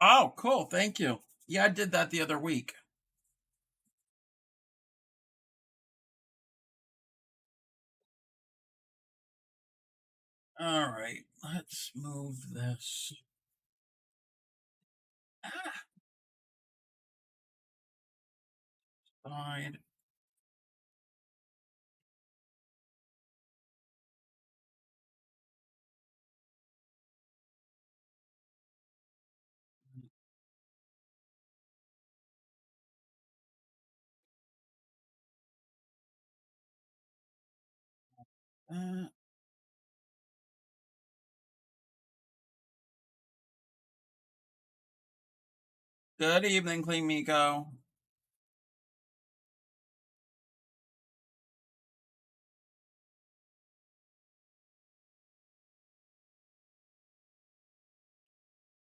Oh, cool. Thank you. Yeah, I did that the other week. All right, let's move this. Ah, side. Uh, Good evening, Clean Miko.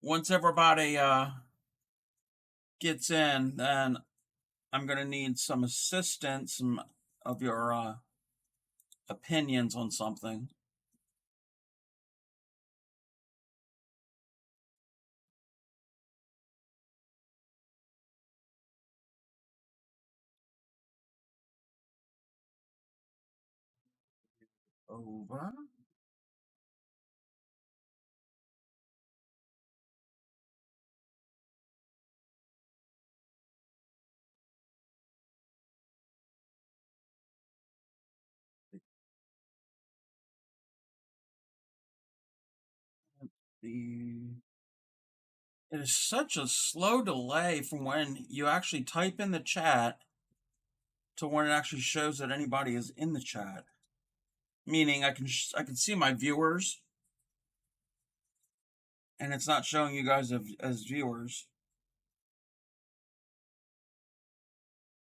Once everybody gets in, then I'm gonna need some assistance, some of your opinions on something. Over. The It is such a slow delay from when you actually type in the chat to when it actually shows that anybody is in the chat. Meaning, I can see my viewers, and it's not showing you guys as viewers.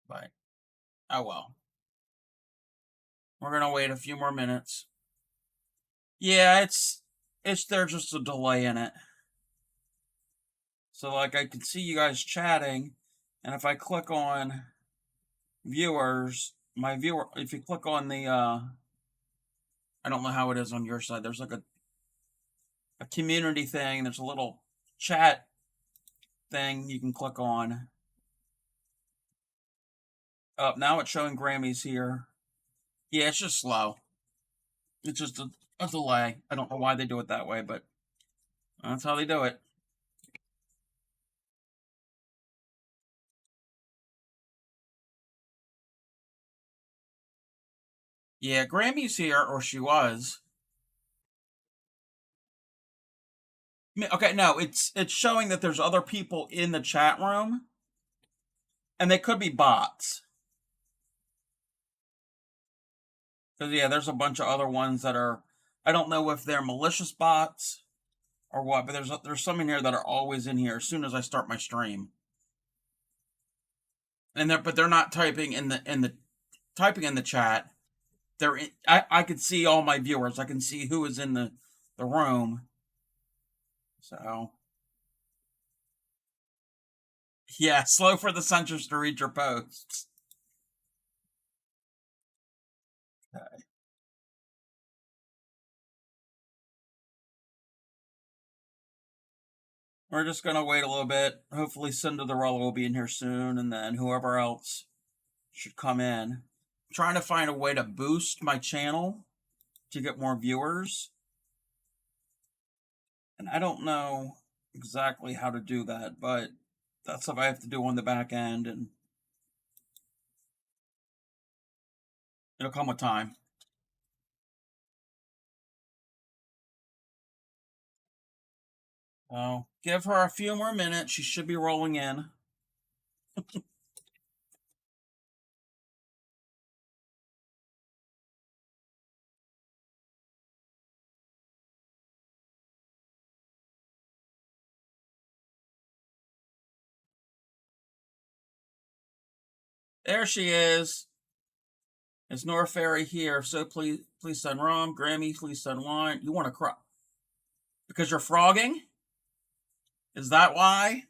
But oh well, we're gonna wait a few more minutes. Yeah, it's there's just a delay in it. So like I can see you guys chatting, and if I click on viewers, my viewer, if you click on the I don't know how it is on your side. There's like a community thing. There's a little chat thing you can click on. Up now it's showing Grammys here. Yeah, it's just slow. It's just a delay. I don't know why they do it that way, but that's how they do it. Yeah, Grammy's here, or she was. Okay, no, it's showing that there's other people in the chat room, and they could be bots. Because yeah, there's a bunch of other ones that are. I don't know if they're malicious bots or what, but there's some in here that are always in here as soon as I start my stream, and they're not typing in the typing in the chat. I could see all my viewers. I can see who is in the room. So yeah, slow for the censors to read your posts. Okay. We're just gonna wait a little bit. Hopefully, Cinderella will be in here soon, and then whoever else should come in. I'm trying to find a way to boost my channel to get more viewers, and I don't know exactly how to do that, but that's what I have to do on the back end, and it'll come with time. So give her a few more minutes. She should be rolling in. There she is. It's Nora Fairy here. So please send rum. Grammy, please send wine. You want to cry because you're frogging? Is that why?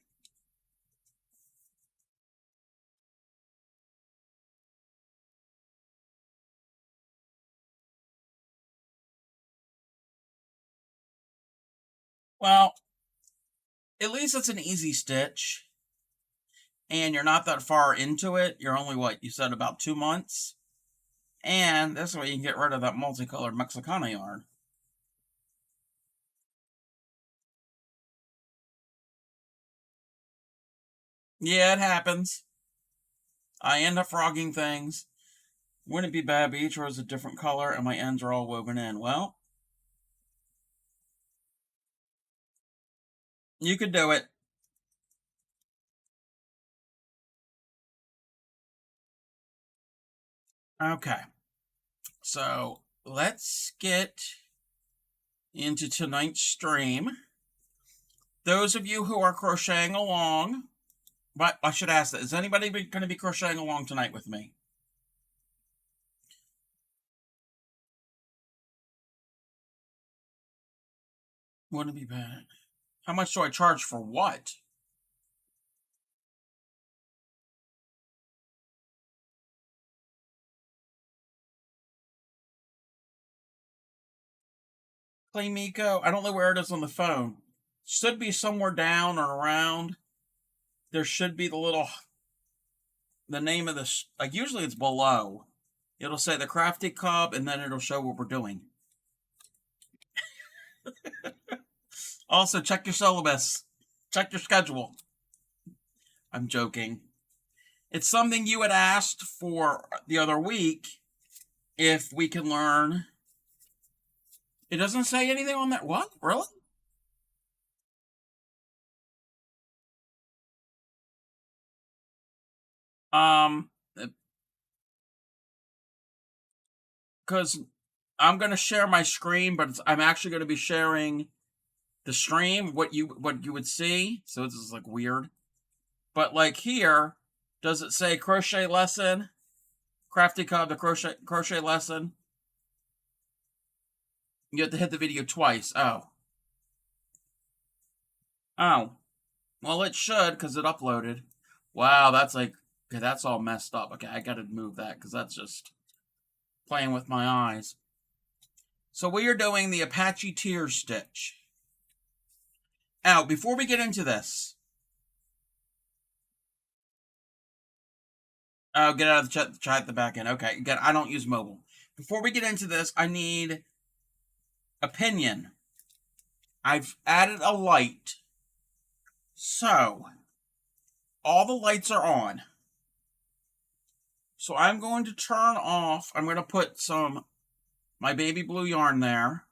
Well, at least it's an easy stitch. And you're not that far into it. You're only, what, you said about 2 months? And this way you can get rid of that multicolored Mexicana yarn. Yeah, it happens. I end up frogging things. Wouldn't it be bad if each row is a different color and my ends are all woven in? Well, you could do it. Okay. So let's get into tonight's stream. Those of you who are crocheting along, but I should ask that, is anybody going to be crocheting along tonight with me? Wouldn't it be bad? How much do I charge for what? Play Miko? I don't know where it is on the phone. Should be somewhere down or around. There should be the name of this. Like usually it's below. It'll say the Crafty Cub, and then it'll show what we're doing. Also, check your syllabus. Check your schedule. I'm joking. It's something you had asked for the other week. If we can learn. It doesn't say anything on that. What? Really? Because I'm going to share my screen, but I'm actually going to be sharing the stream, what you would see. So this is like weird. But like here, does it say crochet lesson? Crafty Cub, the crochet lesson? You have to hit the video twice. Oh. Oh. Well, it should, because it uploaded. Wow, that's like, okay, that's all messed up. Okay, I gotta move that, because that's just playing with my eyes. So we are doing the Apache Tears stitch. Now, before we get into this, oh, get out of the chat at the back end. Okay, again, I don't use mobile. Before we get into this, I need opinion. I've added a light. So, all the lights are on. So I'm going to turn off, I'm going to put my baby blue yarn there.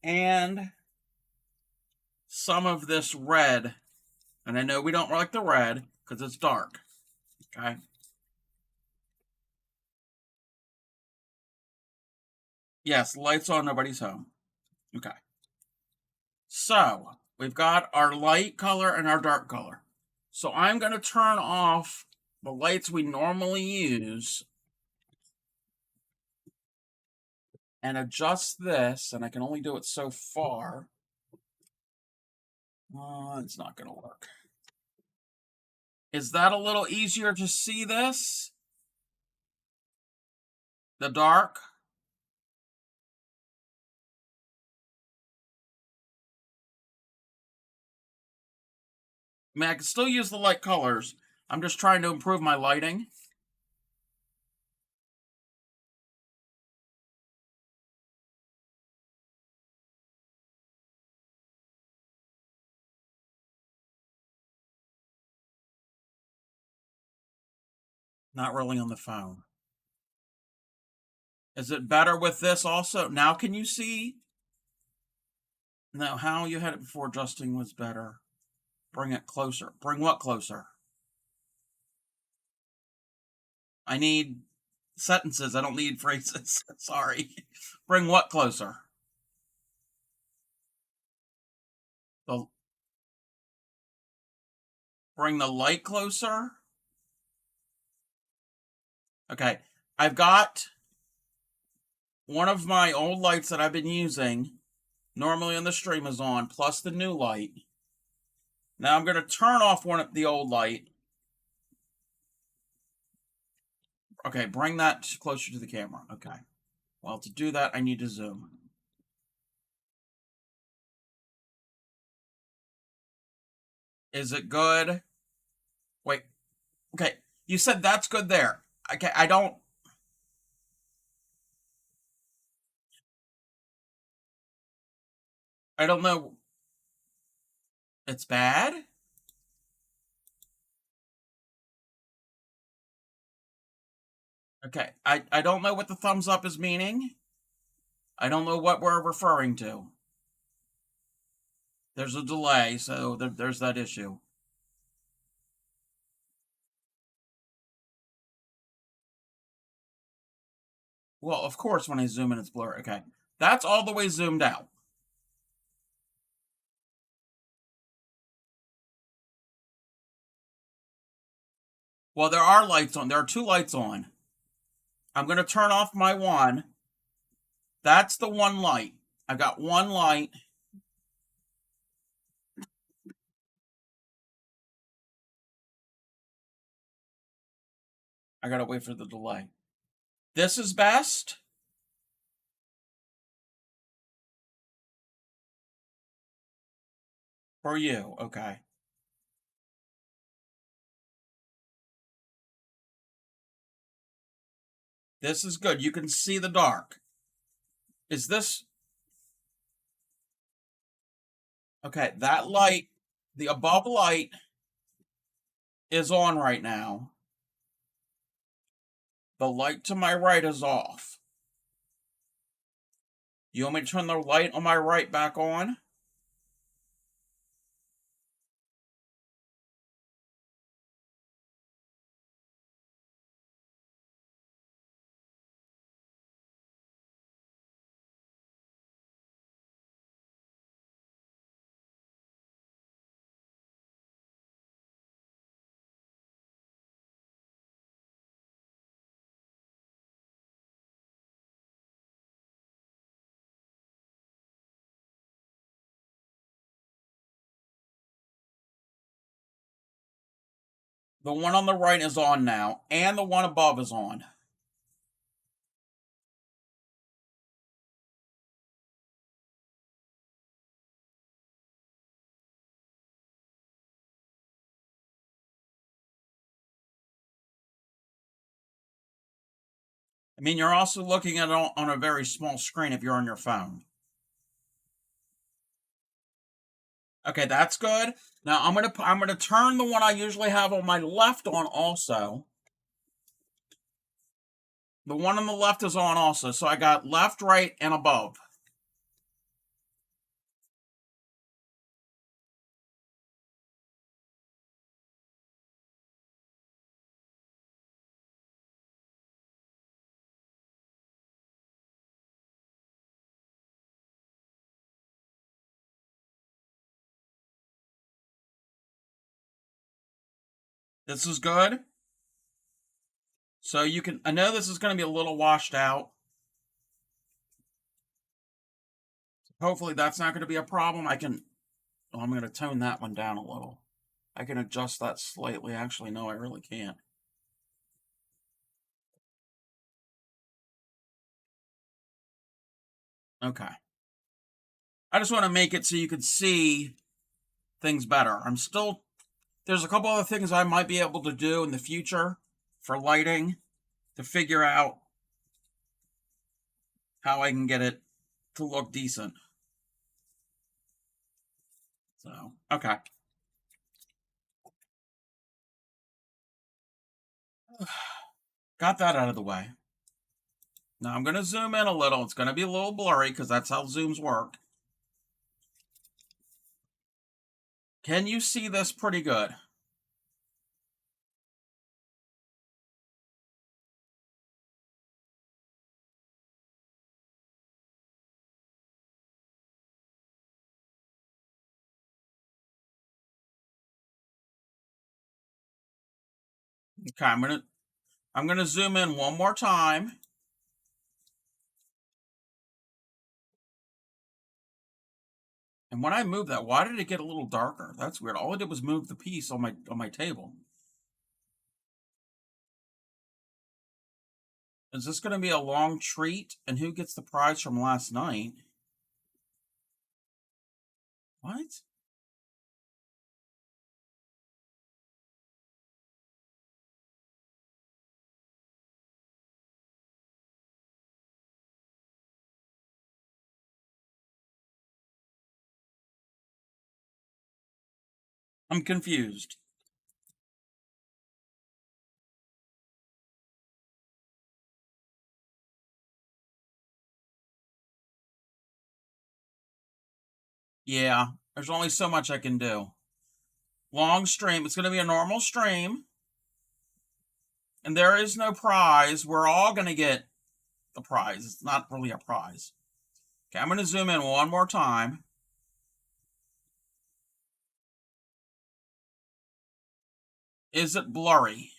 And some of this red. And I know we don't like the red, because it's dark. Okay? Yes, lights on, nobody's home. Okay. So, we've got our light color and our dark color. So I'm going to turn off the lights we normally use and adjust this, and I can only do it so far. It's not going to work. Is that a little easier to see this? The dark? I mean, I can still use the light colors. I'm just trying to improve my lighting. Not really on the phone. Is it better with this also? Now can you see? No, how you had it before adjusting was better. Bring it closer. Bring what closer? I need sentences. I don't need phrases. Sorry. Bring what closer? Bring the light closer. Okay. I've got one of my old lights that I've been using. Normally on the stream is on, plus the new light. Now I'm going to turn off the old light. Okay, bring that closer to the camera. Okay. Well, to do that, I need to zoom. Is it good? Wait. Okay. You said that's good there. Okay, I don't know. It's bad? Okay. I don't know what the thumbs up is meaning. I don't know what we're referring to. There's a delay, so there's that issue. Well, of course, when I zoom in, it's blurry. Okay. That's all the way zoomed out. Well, there are lights on. There are two lights on. I'm going to turn off my one. That's the one light. I've got one light. I got to wait for the delay. This is best. For you. Okay. This is good. You can see the dark. Is this okay? That light, the above light, is on right now. The light to my right is off. You want me to turn the light on my right back on? The one on the right is on now, and the one above is on. I mean, you're also looking at it on a very small screen if you're on your phone. Okay, that's good. Now I'm gonna turn the one I usually have on my left on also. The one on the left is on also, so I got left, right, and above. This is good. So you can, I know this is going to be a little washed out. Hopefully that's not going to be a problem. I'm going to tone that one down a little. I can adjust that slightly. Actually, no, I really can't. Okay. I just want to make it so you can see things better. There's a couple other things I might be able to do in the future for lighting to figure out how I can get it to look decent. So, okay. Got that out of the way. Now I'm going to zoom in a little. It's going to be a little blurry because that's how zooms work. Can you see this pretty good? Okay, I'm gonna zoom in one more time. And when I move that, why did it get a little darker? That's weird. All I did was move the piece on my table. Is this going to be a long treat? And who gets the prize from last night? What? I'm confused. Yeah, there's only so much I can do. Long stream. It's going to be a normal stream. And there is no prize. We're all going to get the prize. It's not really a prize. Okay, I'm going to zoom in one more time. Is it blurry?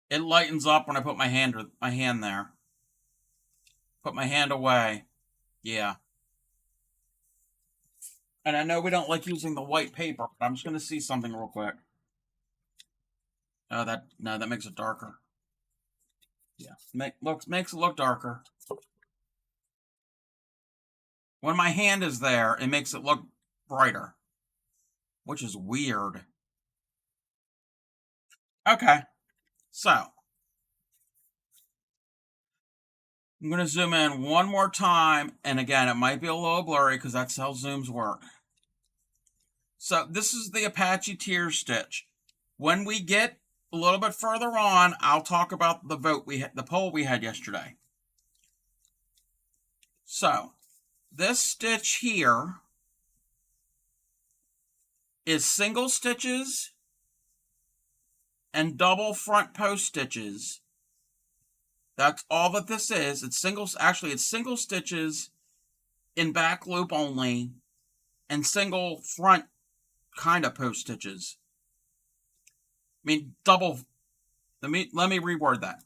It lightens up when I put my hand there. Put my hand away. Yeah. And I know we don't like using the white paper, but I'm just going to see something real quick. Oh, that makes it darker. Yeah, makes it look darker. When my hand is there, it makes it look brighter, which is weird. Okay, so I'm going to zoom in one more time, and again, it might be a little blurry because that's how zooms work. So this is the Apache Tears stitch. When we get a little bit further on, I'll talk about the poll we had yesterday. So this stitch here is single stitches and double front post stitches. That's all that this is. It's single stitches in back loop only and single front kind of post stitches. I mean double. Let me reword that.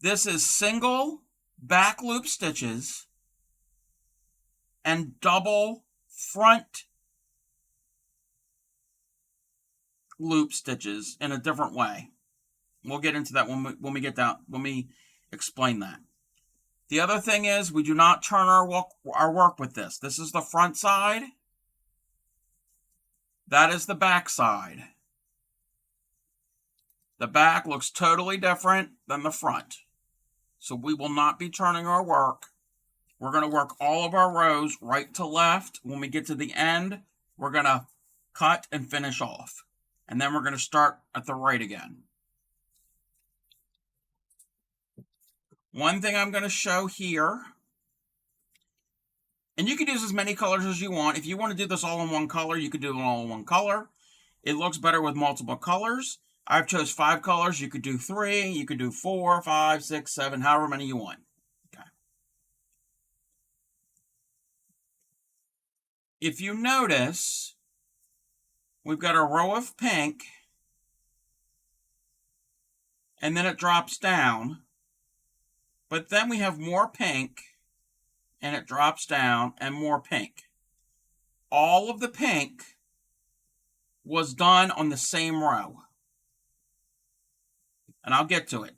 This is single back loop stitches and double front loop stitches in a different way. We'll get into that when we explain that. The other thing is we do not turn our work with this. This is the front side. That is the back side. The back looks totally different than the front. So we will not be turning our work. We're going to work all of our rows right to left. When we get to the end, we're going to cut and finish off. And then we're going to start at the right again. One thing I'm going to show here, and you can use as many colors as you want. If you want to do this all in one color, you could do it all in one color. It looks better with multiple colors. I've chose 5 colors. You could do 3, you could do 4, 5, 6, 7, however many you want. Okay. If you notice, we've got a row of pink, and then it drops down. But then we have more pink, and it drops down, and more pink. All of the pink was done on the same row. And I'll get to it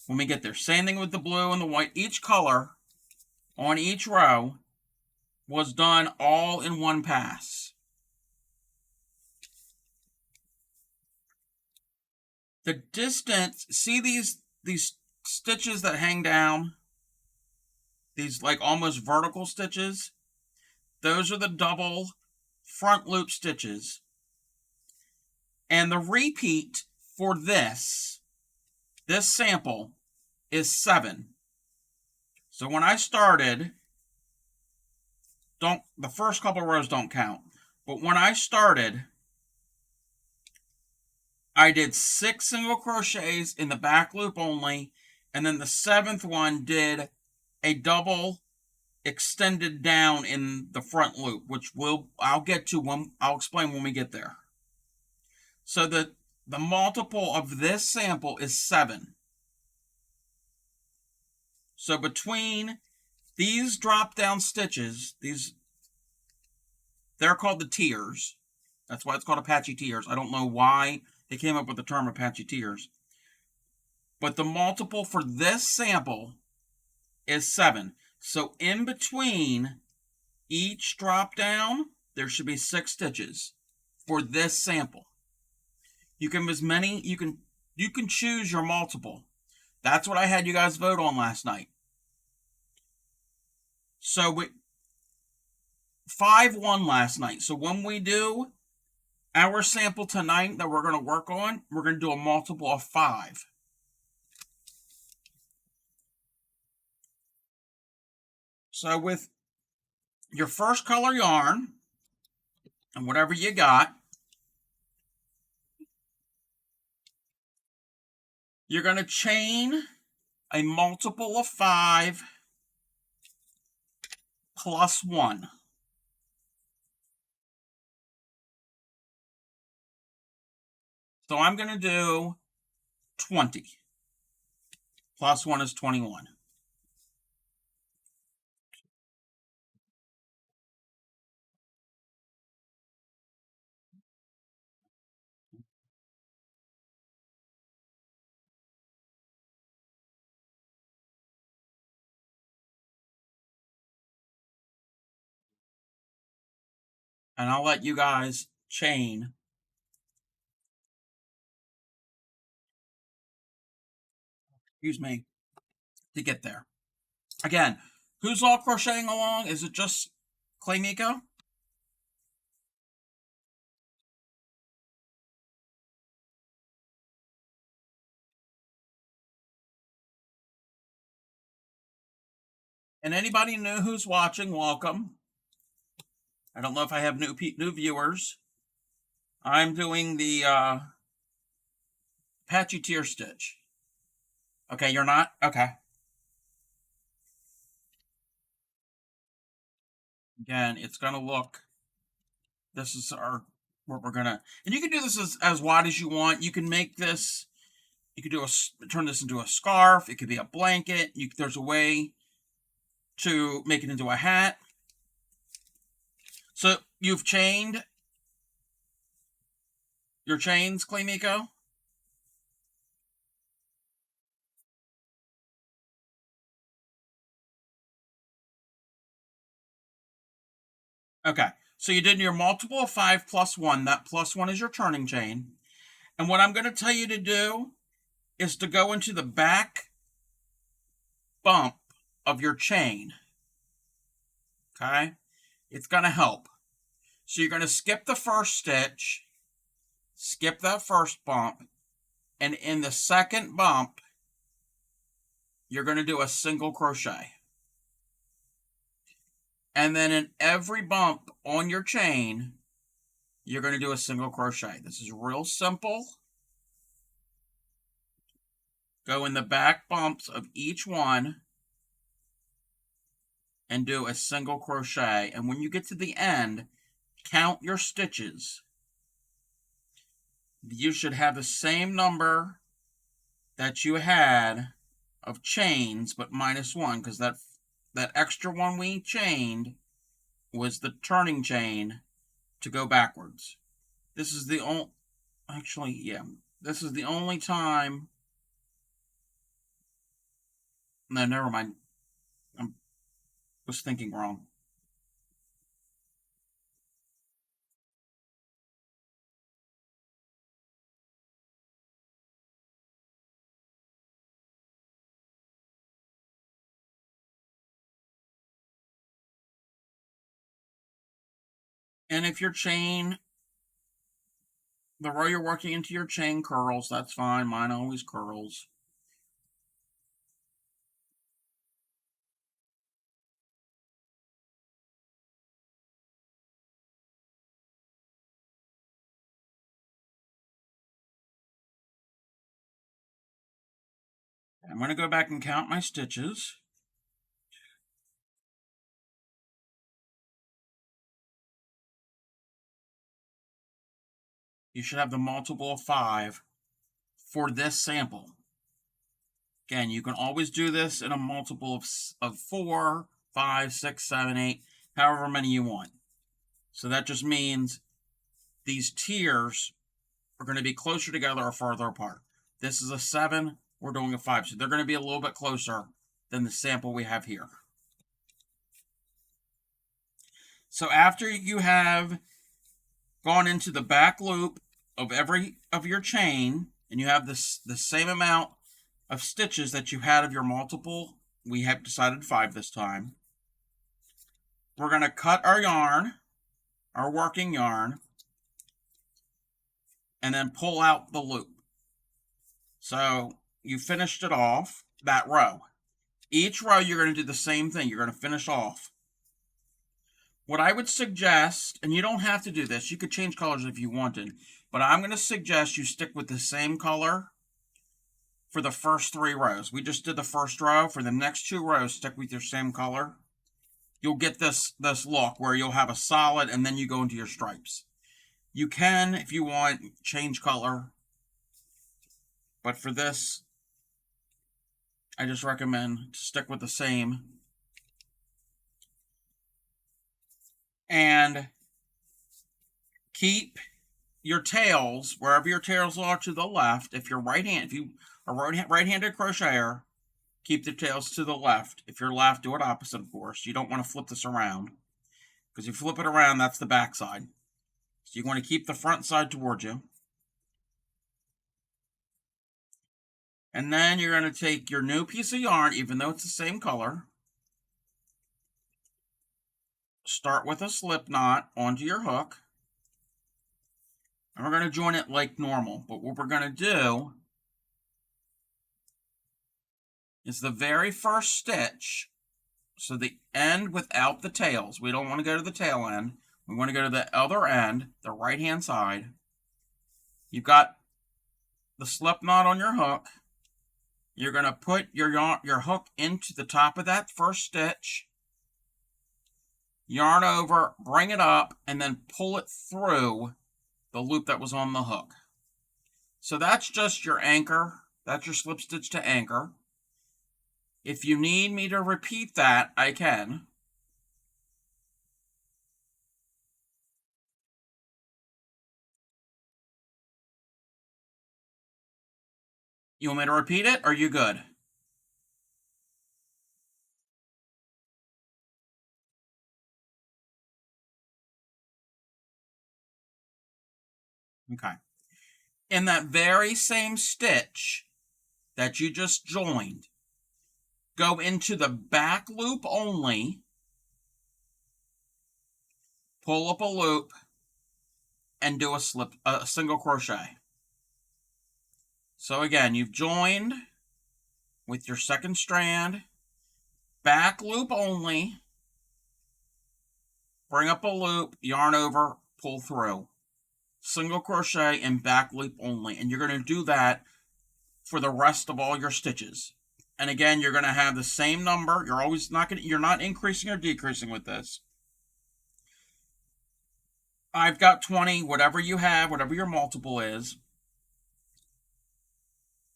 when we get there. Same thing with the blue and the white. Each color on each row was done all in one pass. The distance, see these stitches that hang down? These like almost vertical stitches? Those are the double front loop stitches. And the repeat for this sample is 7. So when I started, the first couple rows don't count. But when I started, I did 6 single crochets in the back loop only, and then the 7th one did a double extended down in the front loop, which I'll get to when I'll explain when we get there. So the multiple of this sample is 7. So between these drop down stitches, they're called the Tears. That's why it's called Apache Tears. I don't know why they came up with the term Apache Tears. But the multiple for this sample is 7. So in between each drop down, there should be 6 stitches for this sample. You can you can choose your multiple. That's what I had you guys vote on last night. So we 5 won last night. So when we do our sample tonight that we're going to work on, we're going to do a multiple of 5. So with your first color yarn and whatever you got, you're going to chain a multiple of 5 plus 1. So I'm going to do 20. Plus 1 is 21. And I'll let you guys chain. Excuse me, to get there. Again, who's all crocheting along? Is it just Clay Miko? And anybody new who's watching, welcome. I don't know if I have new viewers. I'm doing the Apache Tear stitch. Okay, you're not? Okay. Again, it's going to look, this is what we're going to, and you can do this as wide as you want. You can make this, you could turn this into a scarf. It could be a blanket. There's a way to make it into a hat. So you've chained your chains, Clay Miko? Okay, so you did your multiple of 5 plus 1. That plus 1 is your turning chain. And what I'm going to tell you to do is to go into the back bump of your chain. Okay? It's going to help. So you're going to skip the first stitch, skip that first bump, and in the second bump, you're going to do a single crochet. And then in every bump on your chain, you're going to do a single crochet. This is real simple. Go in the back bumps of each one and do a single crochet. And when you get to the end, count your stitches. You should have the same number that you had of chains, but minus 1, because that extra one we chained was the turning chain to go backwards. This is the only, actually, yeah, this is the only time. No, never mind. I was thinking wrong. And if your chain, the row you're working into your chain curls, that's fine. Mine always curls. I'm going to go back and count my stitches. You should have the multiple of 5 for this sample. Again, you can always do this in a multiple of 4, 5, 6, 7, 8, however many you want. So that just means these tiers are going to be closer together or farther apart. This is a 7, we're doing a 5, so they're going to be a little bit closer than the sample we have here. So after you have gone into the back loop of every of your chain, and you have the same amount of stitches that you had of your multiple, we have decided 5 this time. We're going to cut our yarn, our working yarn, and then pull out the loop. So you finished it off, that row. Each row you're going to do the same thing. You're going to finish off. What I would suggest, and you don't have to do this, you could change colors if you wanted, but I'm going to suggest you stick with the same color for the first 3 rows. We just did the first row. For the next 2 rows, stick with your same color. You'll get this look where you'll have a solid and then you go into your stripes. You can, if you want, change color, but for this, I just recommend to stick with the same. And keep your tails, wherever your tails are to the left. If you're if you are right-handed crocheter, keep the tails to the left. If you're left, do it opposite, of course. You don't want to flip this around, because if you flip it around, that's the back side. So you want to keep the front side towards you. And then you're going to take your new piece of yarn, even though it's the same color. Start with a slip knot onto your hook. And we're going to join it like normal. But what we're going to do is the very first stitch, so the end without the tails. We don't want to go to the tail end. We want to go to the other end, the right-hand side. You've got the slip knot on your hook. You're going to put your hook into the top of that first stitch, yarn over, bring it up, and then pull it through the loop that was on the hook. So that's just your anchor. That's your slip stitch to anchor. If you need me to repeat that, I can. You want me to repeat it, or are you good? Okay. In that very same stitch that you just joined, go into the back loop only, pull up a loop, and do a single crochet. So again, you've joined with your second strand, back loop only, bring up a loop, yarn over, pull through, single crochet and back loop only. And you're going to do that for the rest of all your stitches. And again, you're going to have the same number. You're not increasing or decreasing with this. I've got 20, whatever you have, whatever your multiple is.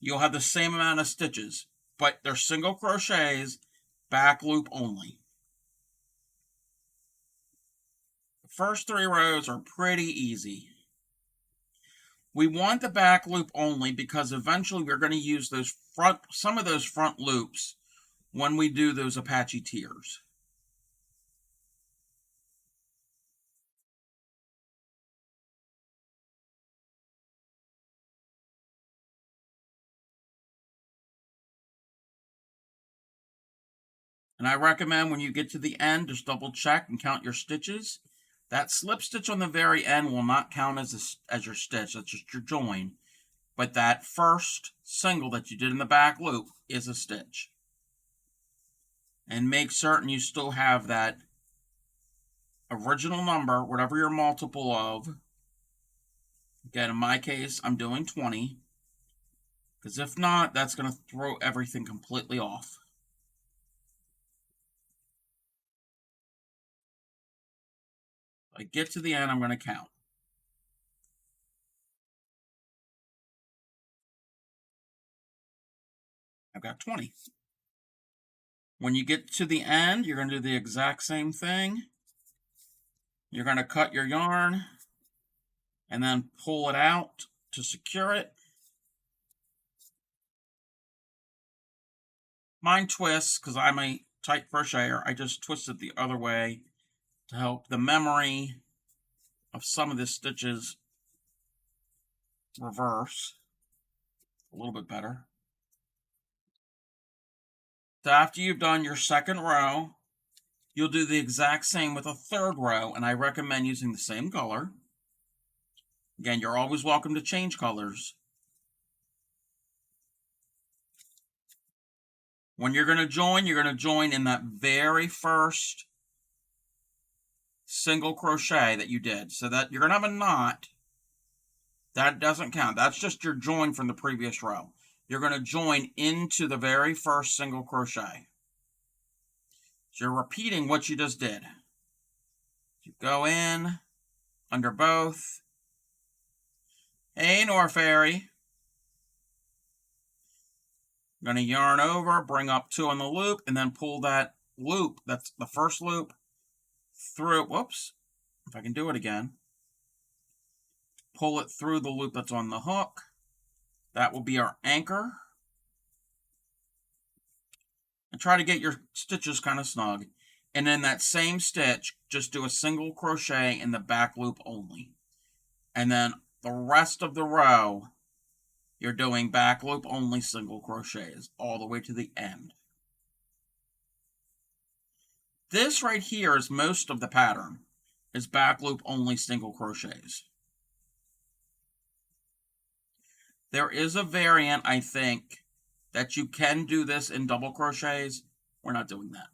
You'll have the same amount of stitches, but they're single crochets, back loop only. The first 3 rows are pretty easy. We want the back loop only because eventually we're going to use some of those front loops when we do those Apache Tears. And I recommend when you get to the end, just double check and count your stitches. That slip stitch on the very end will not count as your stitch. That's just your join. But that first single that you did in the back loop is a stitch. And make certain you still have that original number, whatever your multiple of. Again, in my case, I'm doing 20. Because if not, that's going to throw everything completely off. I get to the end, I'm going to count. I've got 20. When you get to the end, you're going to do the exact same thing. You're going to cut your yarn and then pull it out to secure it. Mine twists because I'm a tight crocheter. I just twisted the other way to help the memory of some of the stitches reverse a little bit better. So after you've done your second row, you'll do the exact same with a third row, and I recommend using the same color. Again, you're always welcome to change colors. When you're going to join in that very first single crochet that you did. So that you're going to have a knot. That doesn't count. That's just your join from the previous row. You're going to join into the very first single crochet. So you're repeating what you just did. You go in under both. Hey, Nor Fairy. I'm going to yarn over, bring up 2 on the loop, and then pull that loop, that's the first loop, through, whoops, if I can do it again. Pull it through the loop that's on the hook. That will be our anchor. And try to get your stitches kind of snug. And in that same stitch, just do a single crochet in the back loop only. And then the rest of the row, you're doing back loop only single crochets all the way to the end. This right here is most of the pattern, is back loop only single crochets. There is a variant, I think, that you can do this in double crochets. We're not doing that.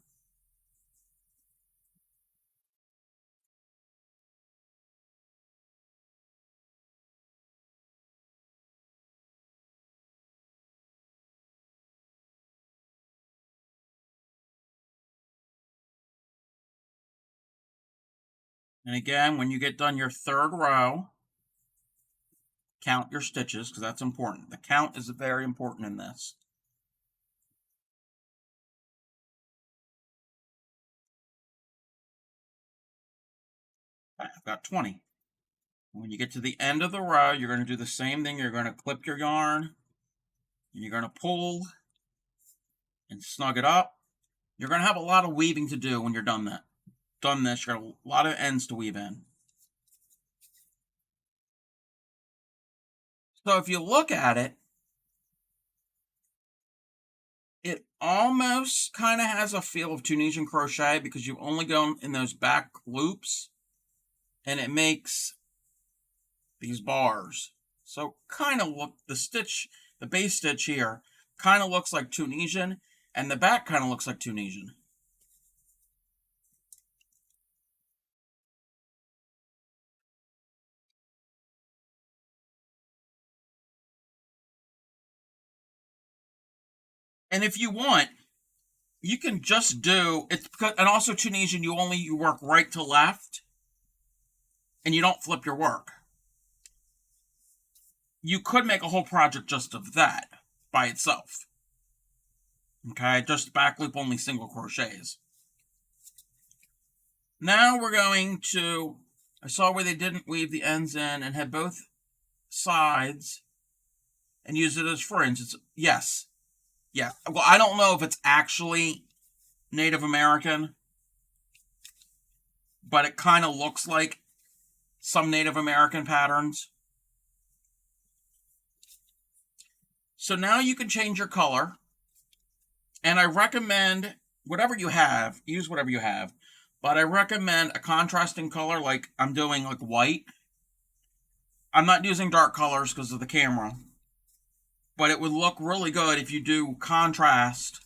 And again, when you get done your third row, count your stitches because that's important. The count is very important in this. I've got 20. When you get to the end of the row, you're going to do the same thing. You're going to clip your yarn, and you're going to pull and snug it up. You're going to have a lot of weaving to do when you're done this. You're going to have a lot of ends to weave in. So if you look at it, it almost kind of has a feel of Tunisian crochet because you only go in those back loops and it makes these bars. So kind of look, the base stitch here kind of looks like Tunisian and the back kind of looks like Tunisian. And if you want, you can just do it's because, and also Tunisian, you work right to left, and you don't flip your work. You could make a whole project just of that by itself. Okay, just back loop only single crochets. Now we're going to. I saw where they didn't weave the ends in and had both sides, and use it as fringe. Yes. Well, I don't know if it's actually Native American, but it kind of looks like some Native American patterns. So now you can change your color. And I recommend whatever you have, use whatever you have. But I recommend a contrasting color like I'm doing like white. I'm not using dark colors because of the camera. But it would look really good if you do contrast.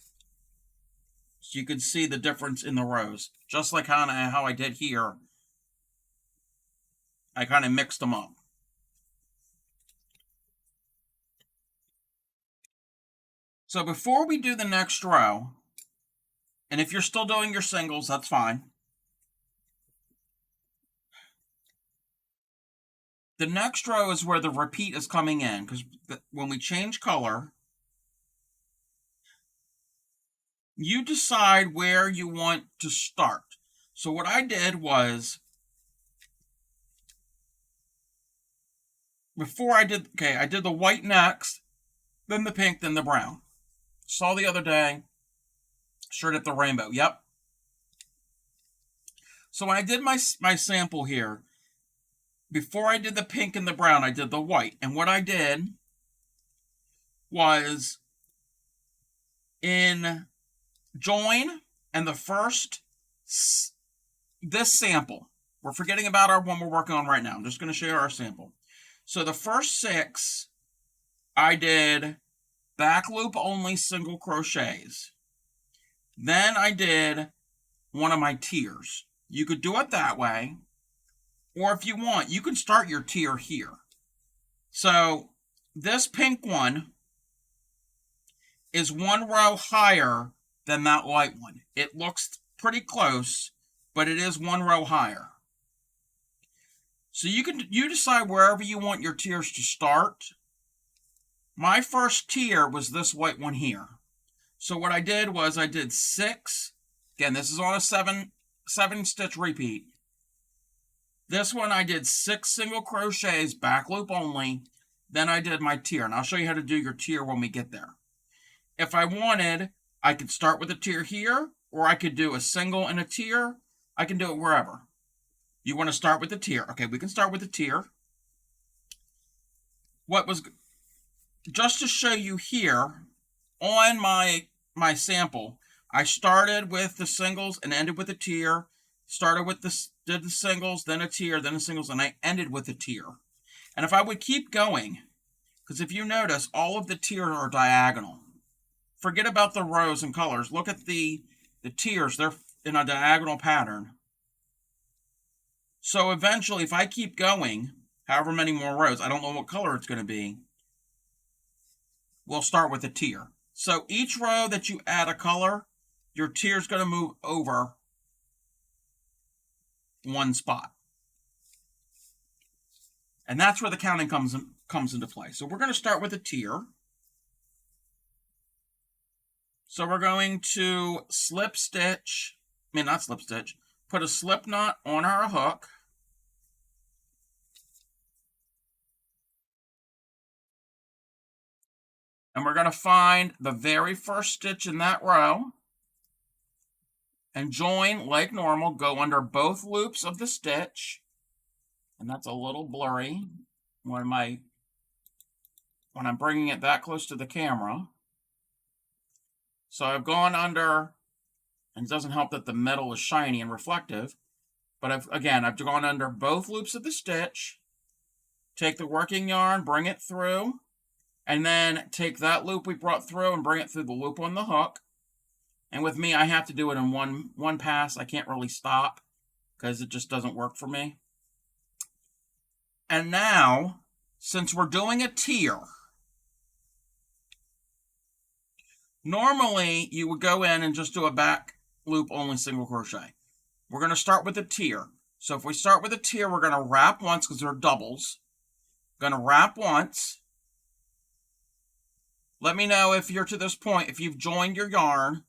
So you can see the difference in the rows. Just like how I did here. I kind of mixed them up. So before we do the next row, and if you're still doing your singles, that's fine. The next row is where the repeat is coming in, because when we change color, you decide where you want to start. So what I did was, I did the white next, then the pink, then the brown. Saw the other day, shirt at the rainbow. Yep. So when I did my sample here, before I did the pink and the brown, I did the white. And what I did was in join and the first, this sample, we're forgetting about our one we're working on right now. I'm just going to show you our sample. So the first 6, I did back loop only single crochets. Then I did one of my tiers. You could do it that way, or if you want, you can start your tier here. So this pink one is 1 row higher than that light one. It looks pretty close, but it is 1 row higher. So you decide wherever you want your tiers to start. My first tier was this white one here. So what I did was I did 6. Again, this is on a 7 stitch repeat. This one I did 6 single crochets, back loop only. Then I did my tier, and I'll show you how to do your tier when we get there. If I wanted, I could start with a tier here, or I could do a single and a tier. I can do it wherever. You want to start with the tier. Okay, we can start with the tier. Just to show you here, on my sample, I started with the singles and ended with a tier. Did the singles, then a tier, then the singles, and I ended with a tier. And if I would keep going, because if you notice, all of the tiers are diagonal. Forget about the rows and colors. Look at the tiers. They're in a diagonal pattern. So eventually, if I keep going, however many more rows, I don't know what color it's going to be, we'll start with a tier. So each row that you add a color, your tier is going to move over 1 spot. And that's where the counting comes into play. So we're going to start with a tier. So we're going to put a slip knot on our hook. And we're going to find the very first stitch in that row and join like normal, go under both loops of the stitch. And that's a little blurry when I'm bringing it that close to the camera. So I've gone under, and it doesn't help that the metal is shiny and reflective, but I've gone under both loops of the stitch, take the working yarn, bring it through, and then take that loop we brought through and bring it through the loop on the hook. And with me, I have to do it in one pass. I can't really stop because it just doesn't work for me. And now, since we're doing a tier, normally you would go in and just do a back loop only single crochet. We're going to start with a tier. So if we start with a tier, we're going to wrap once because they're doubles. Going to wrap once. Let me know if you're to this point, if you've joined your yarn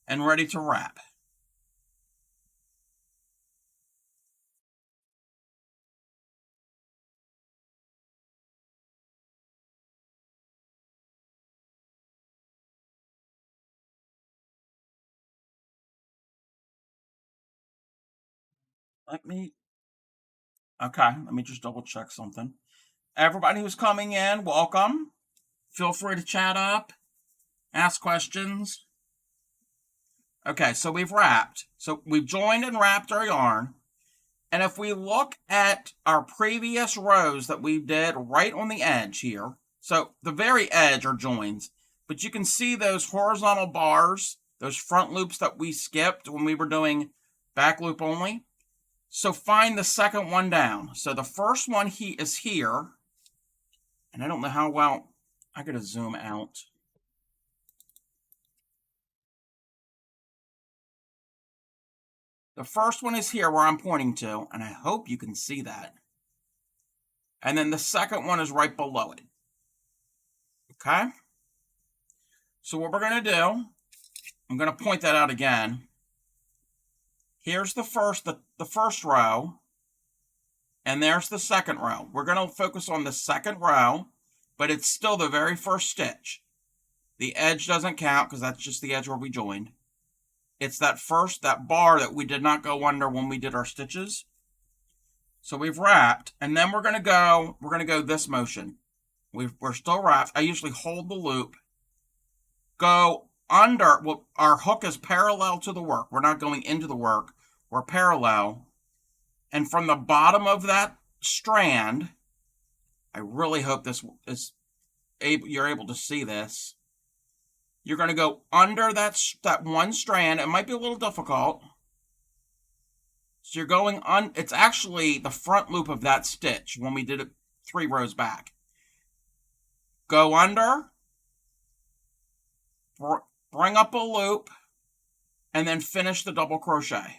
and ready to wrap. Let me just double check something. Everybody who's coming in, welcome. Feel free to chat up, ask questions. Okay, so we've wrapped. So we've joined and wrapped our yarn. And if we look at our previous rows that we did right on the edge here, so the very edge are joins, but you can see those horizontal bars, those front loops that we skipped when we were doing back loop only. So find the second one down. So the first one is here. And I don't know how well, I gotta zoom out. The first one is here where I'm pointing to, and I hope you can see that. And then the second one is right below it. Okay? So what we're going to do, I'm going to point that out again. Here's the first row, and there's the second row. We're going to focus on the second row, but it's still the very first stitch. The edge doesn't count because that's just the edge where we joined. It's that bar that we did not go under when we did our stitches. So we've wrapped, and then we're going to go this motion. We're still wrapped. I usually hold the loop, go under. Well, our hook is parallel to the work. We're not going into the work. We're parallel. And from the bottom of that strand, I really hope you're able to see this. You're going to go under that one strand. It might be a little difficult. So you're going on. It's actually the front loop of that stitch when we did it 3 rows back. Go under, bring up a loop, and then finish the double crochet.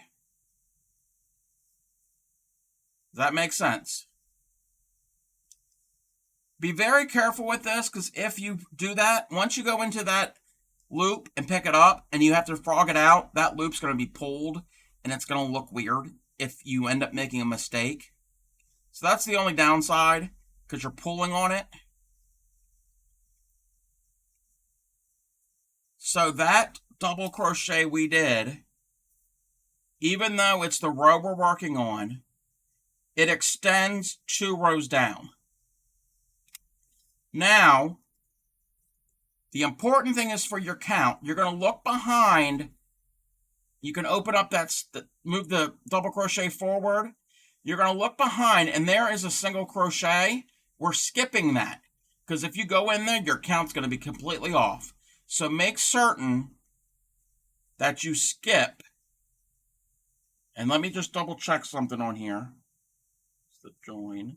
Does that make sense? Be very careful with this, because if you do that, once you go into that loop and pick it up and you have to frog it out, that loop's going to be pulled and it's going to look weird if you end up making a mistake. So that's the only downside, because you're pulling on it. So that double crochet we did, even though it's the row we're working on, it extends 2 rows down. Now, the important thing is for your count. You're going to look behind. You can open up move the double crochet forward. You're going to look behind, and there is a single crochet. We're skipping that, because if you go in there, your count's going to be completely off. So make certain that you skip. And let me just double check something on here. It's the join.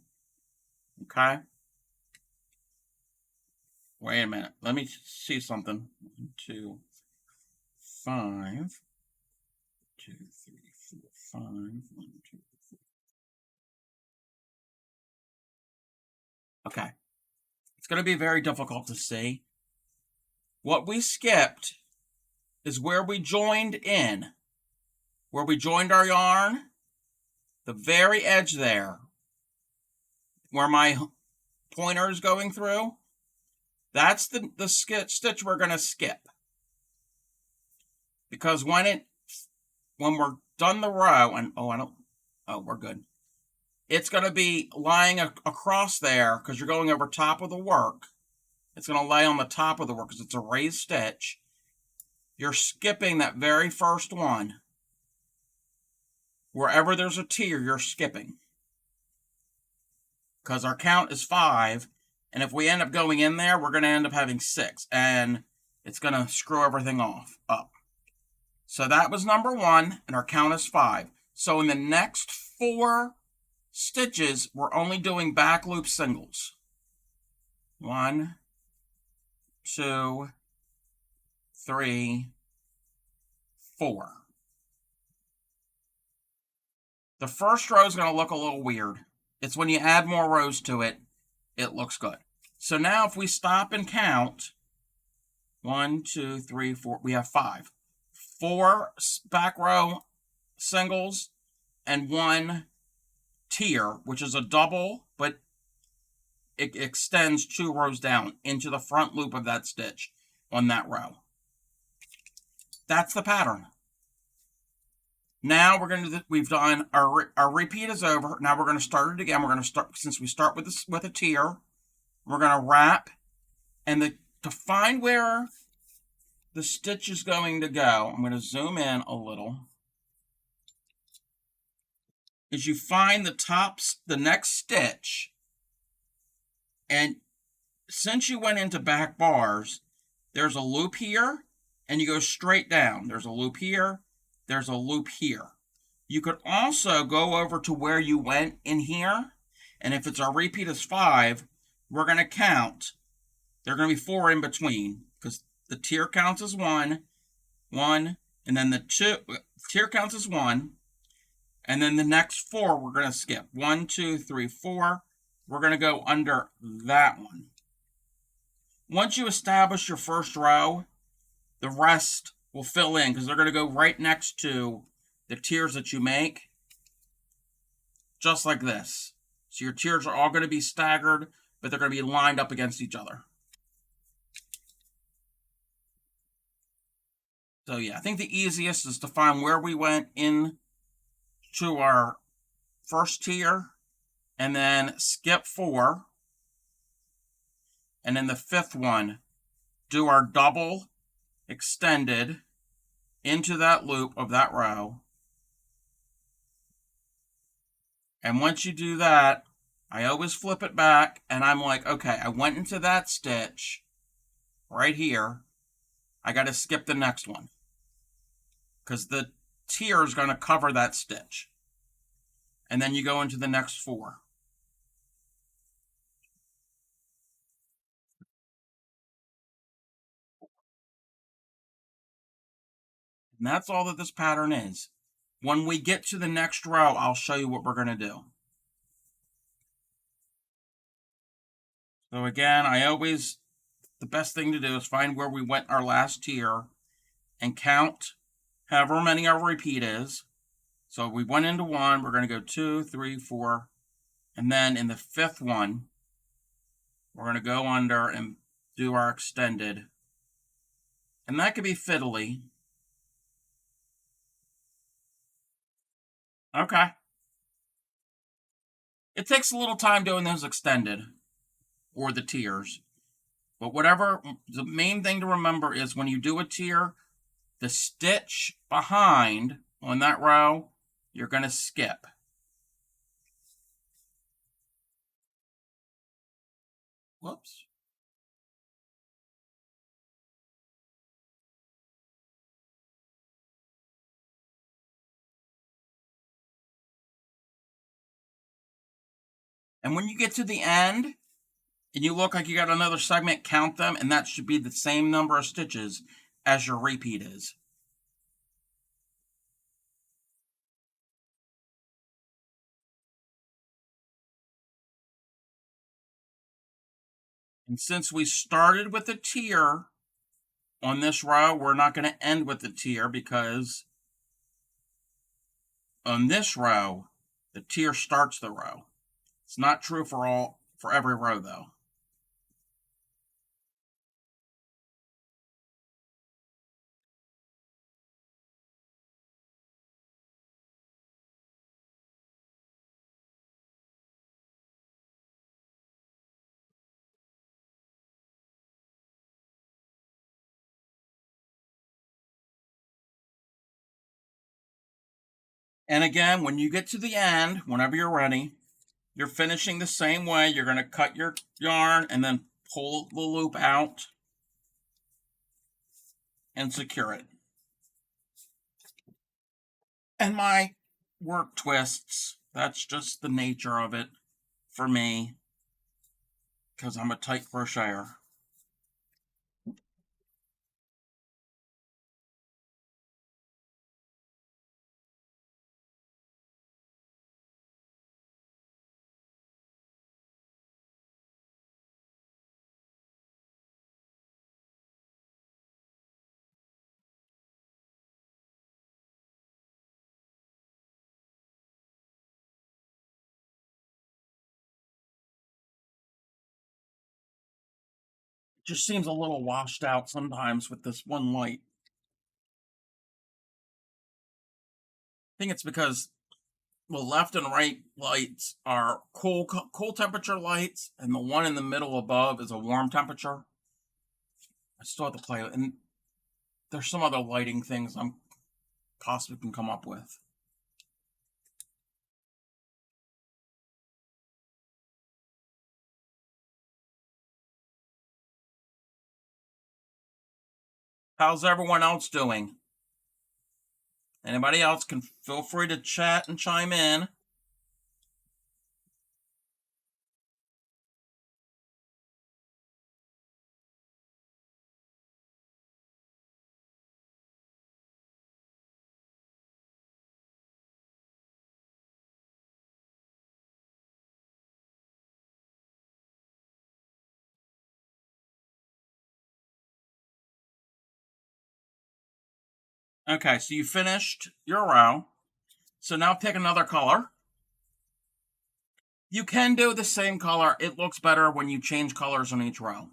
Okay. Wait a minute. Let me see something. 1, 2, 5. 2, 3, 4, 5. 1, 2, 3. Okay. It's going to be very difficult to see. What we skipped is where we joined in. Where we joined our yarn. The very edge there. Where my pointer is going through. That's the stitch we're going to skip. Because when we're done the row, and we're good. It's going to be lying across there, because you're going over top of the work. It's going to lay on the top of the work because it's a raised stitch. You're skipping that very first one. Wherever there's a tier, you're skipping. Because our count is 5. And if we end up going in there, we're going to end up having 6. And it's going to screw everything up. So that was number 1. And our count is 5. So in the next 4 stitches, we're only doing back loop singles. 1, 2, 3, 4. The first row is going to look a little weird. It's when you add more rows to it, it looks good. So now if we stop and count, 1, 2, 3, 4, we have 5. 4 back row singles and 1 tier, which is a double, but it extends 2 rows down into the front loop of that stitch on that row. That's the pattern. Now we've done our repeat is over. Now we're going to start it again. We're going to start, since we start with a tier, we're going to wrap, and to find where the stitch is going to go, I'm going to zoom in a little. Is you find the next stitch, and since you went into back bars, there's a loop here, and you go straight down. There's a loop here. There's a loop here. You could also go over to where you went in here, and if it's our repeat is 5, we're going to count. There are going to be 4 in between, because the tier counts as 1, and then the tier counts as 1, and then the next 4 we're going to skip. 1, 2, 3, 4. We're going to go under that one. Once you establish your first row, the rest will fill in because they're going to go right next to the tiers that you make, just like this. So your tiers are all going to be staggered, but they're going to be lined up against each other. So yeah, I think the easiest is to find where we went in to our first tier and then skip 4. And in the 5th one, do our double extended into that loop of that row. And once you do that, I always flip it back and I'm like, okay, I went into that stitch right here. I got to skip the next one because the tier is going to cover that stitch. And then you go into the next 4. And that's all that this pattern is. When we get to the next row, I'll show you what we're going to do. So again, the best thing to do is find where we went our last tier and count however many our repeat is. So we went into 1, we're going to go 2, 3, 4, and then in the 5th one, we're going to go under and do our extended. And that could be fiddly. Okay. It takes a little time doing those extended or the tiers. But whatever, the main thing to remember is when you do a tier, the stitch behind on that row, you're going to skip. Whoops. And when you get to the end and you look like you got another segment, count them, and that should be the same number of stitches as your repeat is. And since we started with a tier on this row, we're not going to end with the tier because on this row, the tier starts the row. It's not true for every row though. And again, when you get to the end, whenever you're ready, you're finishing the same way. You're going to cut your yarn and then pull the loop out and secure it. And my work twists, that's just the nature of it for me because I'm a tight crocheter. It just seems a little washed out sometimes with this one light. I think it's because the left and right lights are cool temperature lights, and the one in the middle above is a warm temperature. I still have to play with, and there's some other lighting things I'm possibly can come up with. How's everyone else doing? Anybody else can feel free to chat and chime in. Okay, so you finished your row. So now pick another color. You can do the same color. It looks better when you change colors on each row.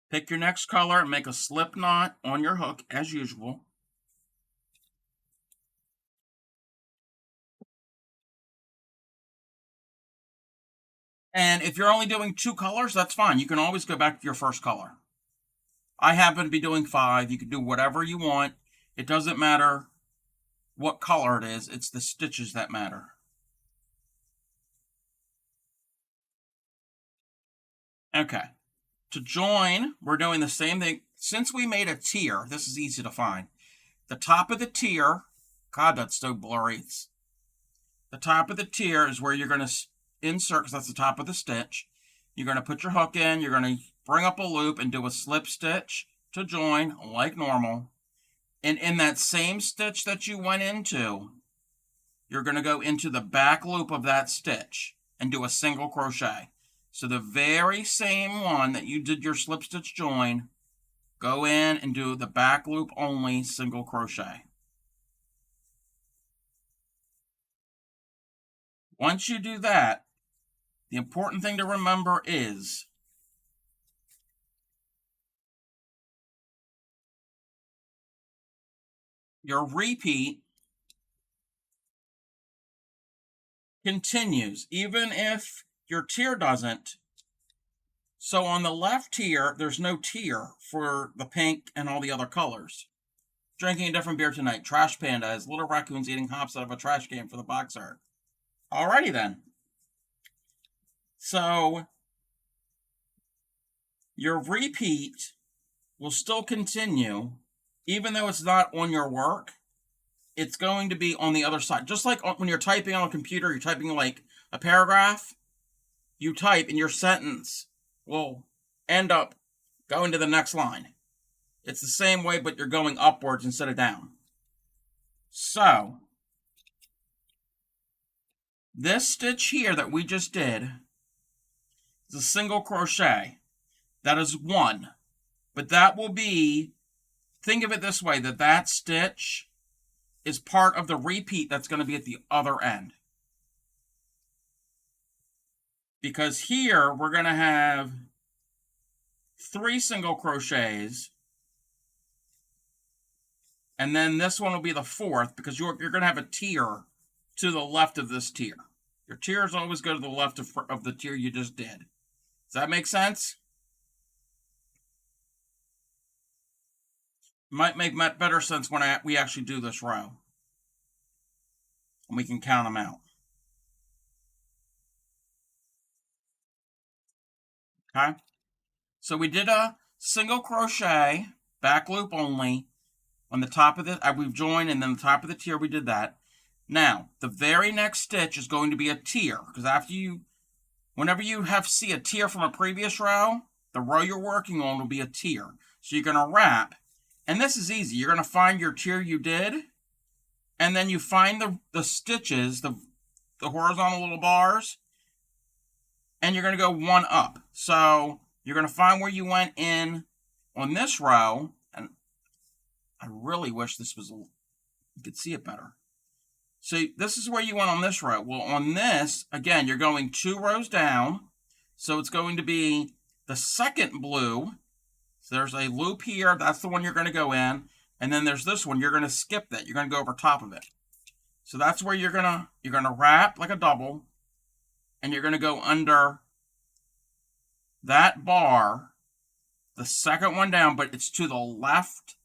Pick your next color and make a slip knot on your hook as usual. And if you're only doing 2 colors, that's fine. You can always go back to your first color. I happen to be doing 5. You can do whatever you want. It doesn't matter what color it is. It's the stitches that matter. Okay. To join, we're doing the same thing. Since we made a tier, this is easy to find. The top of the tier, God, that's so blurry. The top of the tier is where you're going to insert, because that's the top of the stitch. You're going to put your hook in, you're going to bring up a loop and do a slip stitch to join like normal. And in that same stitch that you went into, you're going to go into the back loop of that stitch and do a single crochet. So the very same one that you did your slip stitch join, go in and do the back loop only single crochet. Once you do that, the important thing to remember is your repeat continues, even if your tier doesn't. So on the left tier, there's no tier for the pink and all the other colors. Drinking a different beer tonight. Trash Panda is little raccoons eating hops out of a trash can for the box art. Alrighty then. So your repeat will still continue, even though it's not on your work. It's going to be on the other side. Just like when you're typing on a computer, you're typing like a paragraph, you type and your sentence will end up going to the next line. It's the same way, but you're going upwards instead of down. So this stitch here that we just did is a single crochet. That is 1. But that will be, think of it this way, that stitch is part of the repeat that's going to be at the other end. Because here we're going to have 3 single crochets. And then this one will be the 4th, because you're going to have a tier to the left of this tier. Your tiers always go to the left of the tier you just did. Does that make sense? Might make better sense when we actually do this row. And we can count them out. Okay? So we did a single crochet, back loop only, on the top of the, we've joined, and then the top of the tier we did that. Now, the very next stitch is going to be a tier, because whenever you see a tier from a previous row, the row you're working on will be a tier. So you're going to wrap, and this is easy. You're going to find your tier you did, and then you find the stitches, the horizontal little bars, and you're going to go 1 up. So you're going to find where you went in on this row, and I really wish you could see it better. So this is where you went on this row. Well, on this, again, you're going 2 rows down. So it's going to be the second blue. So there's a loop here. That's the one you're going to go in. And then there's this one. You're going to skip that. You're going to go over top of it. So that's where you're going to wrap like a double. And you're going to go under that bar, the second one down, but it's to the left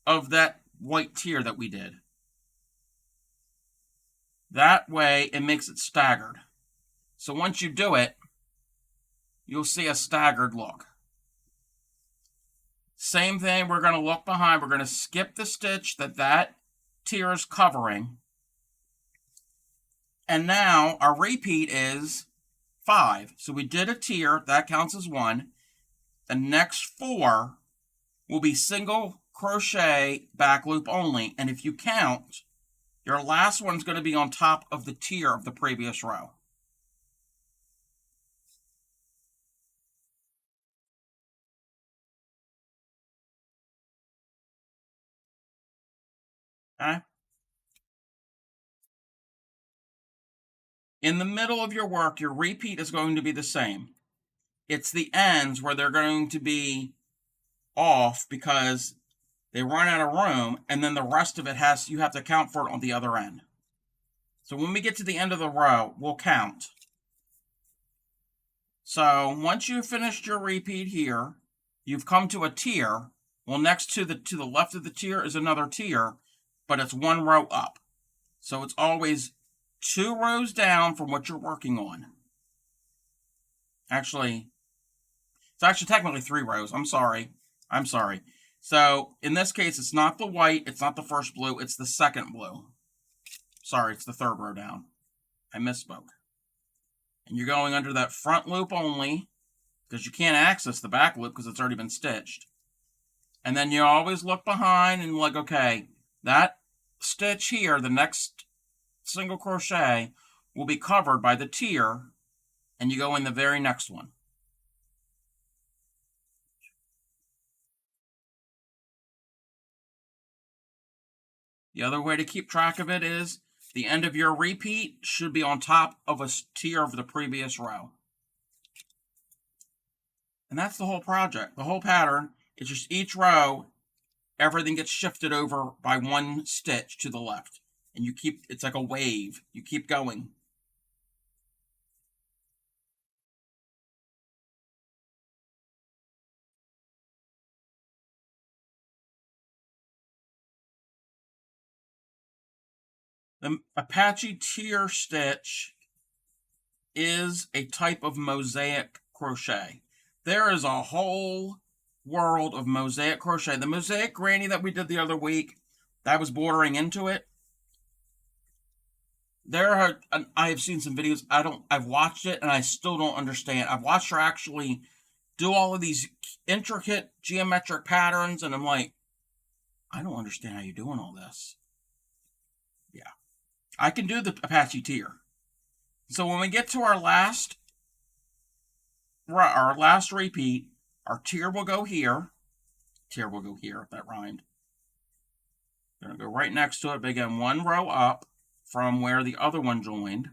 of that white tier that we did. That way, it makes it staggered. So once you do it, you'll see a staggered look. Same thing, we're going to look behind. We're going to skip the stitch that tier is covering. And now our repeat is 5. So we did a tier, that counts as 1. The next 4 will be single crochet back loop only. And if you count, your last one's going to be on top of the tier of the previous row. Okay? In the middle of your work, your repeat is going to be the same. It's the ends where they're going to be off because they run out of room, and then the rest of it you have to count for it on the other end. So when we get to the end of the row, we'll count. So once you've finished your repeat here, you've come to a tier. Well, next to the left of the tier is another tier, but it's one row up. So it's always 2 rows down from what you're working on. Actually, it's actually technically 3 rows. I'm sorry. So in this case, it's not the white, it's not the first blue, it's the second blue. Sorry, it's the 3rd row down. I misspoke. And you're going under that front loop only, because you can't access the back loop because it's already been stitched. And then you always look behind and like, okay, that stitch here, the next single crochet, will be covered by the tier, and you go in the very next one. The other way to keep track of it is the end of your repeat should be on top of a tier of the previous row. And that's the whole project. The whole pattern is just each row, everything gets shifted over by 1 stitch to the left. And it's like a wave. You keep going. The Apache Tear stitch is a type of mosaic crochet. There is a whole world of mosaic crochet. The mosaic granny that we did the other week, that was bordering into it. I have seen some videos. I've watched it and I still don't understand. I've watched her actually do all of these intricate geometric patterns, and I'm like, I don't understand how you're doing all this. Yeah. I can do the Apache Tear. So when we get to our last repeat, our tier will go here. Tier will go here, if that rhymed. We're going to go right next to it, begin 1 row up from where the other one joined.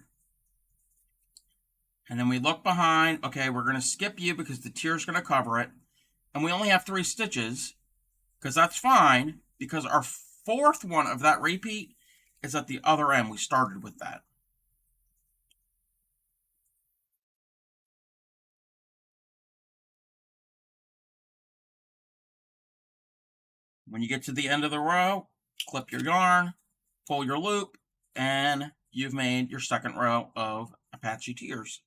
And then we look behind. Okay, we're going to skip you because the tier is going to cover it. And we only have 3 stitches, because that's fine, because our 4th one of that repeat is at the other end. We started with that. When you get to the end of the row, clip your yarn, pull your loop, and you've made your 2nd row of Apache Tears.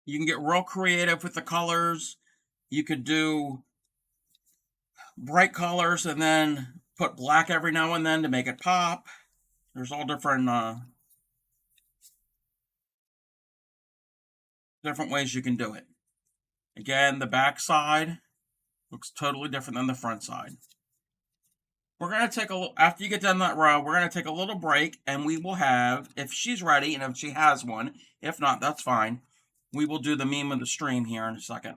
You can get real creative with the colors. You could do bright colors and then put black every now and then to make it pop. There's all different ways you can do it. Again, the back side looks totally different than the front side. We're going to take after you get done that row, we're going to take a little break, and we will have, if she's ready and if she has one, if not, that's fine, we will do the meme of the stream here in a second.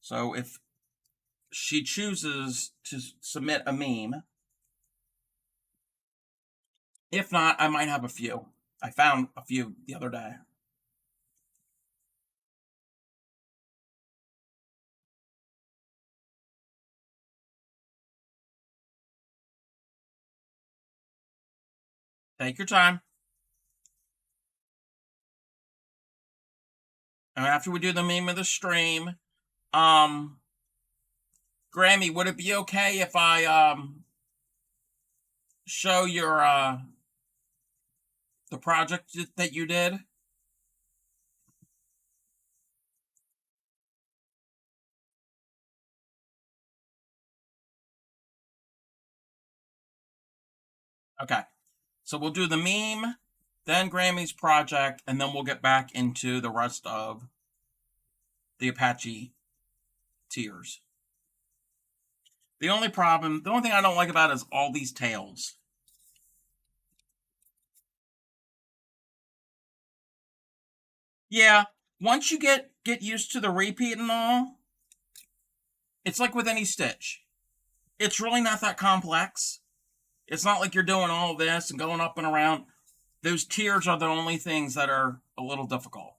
So if she chooses to submit a meme, if not, I might have a few. I found a few the other day. Take your time. And after we do the meme of the stream, Grammy, would it be okay if I show your the project that you did? Okay. So we'll do the meme, then Grammy's project, and then we'll get back into the rest of the Apache Tears. The only thing I don't like about it is all these tails. Yeah, once you get used to the repeat and all, it's like with any stitch. It's really not that complex. It's not like you're doing all this and going up and around. Those tiers are the only things that are a little difficult.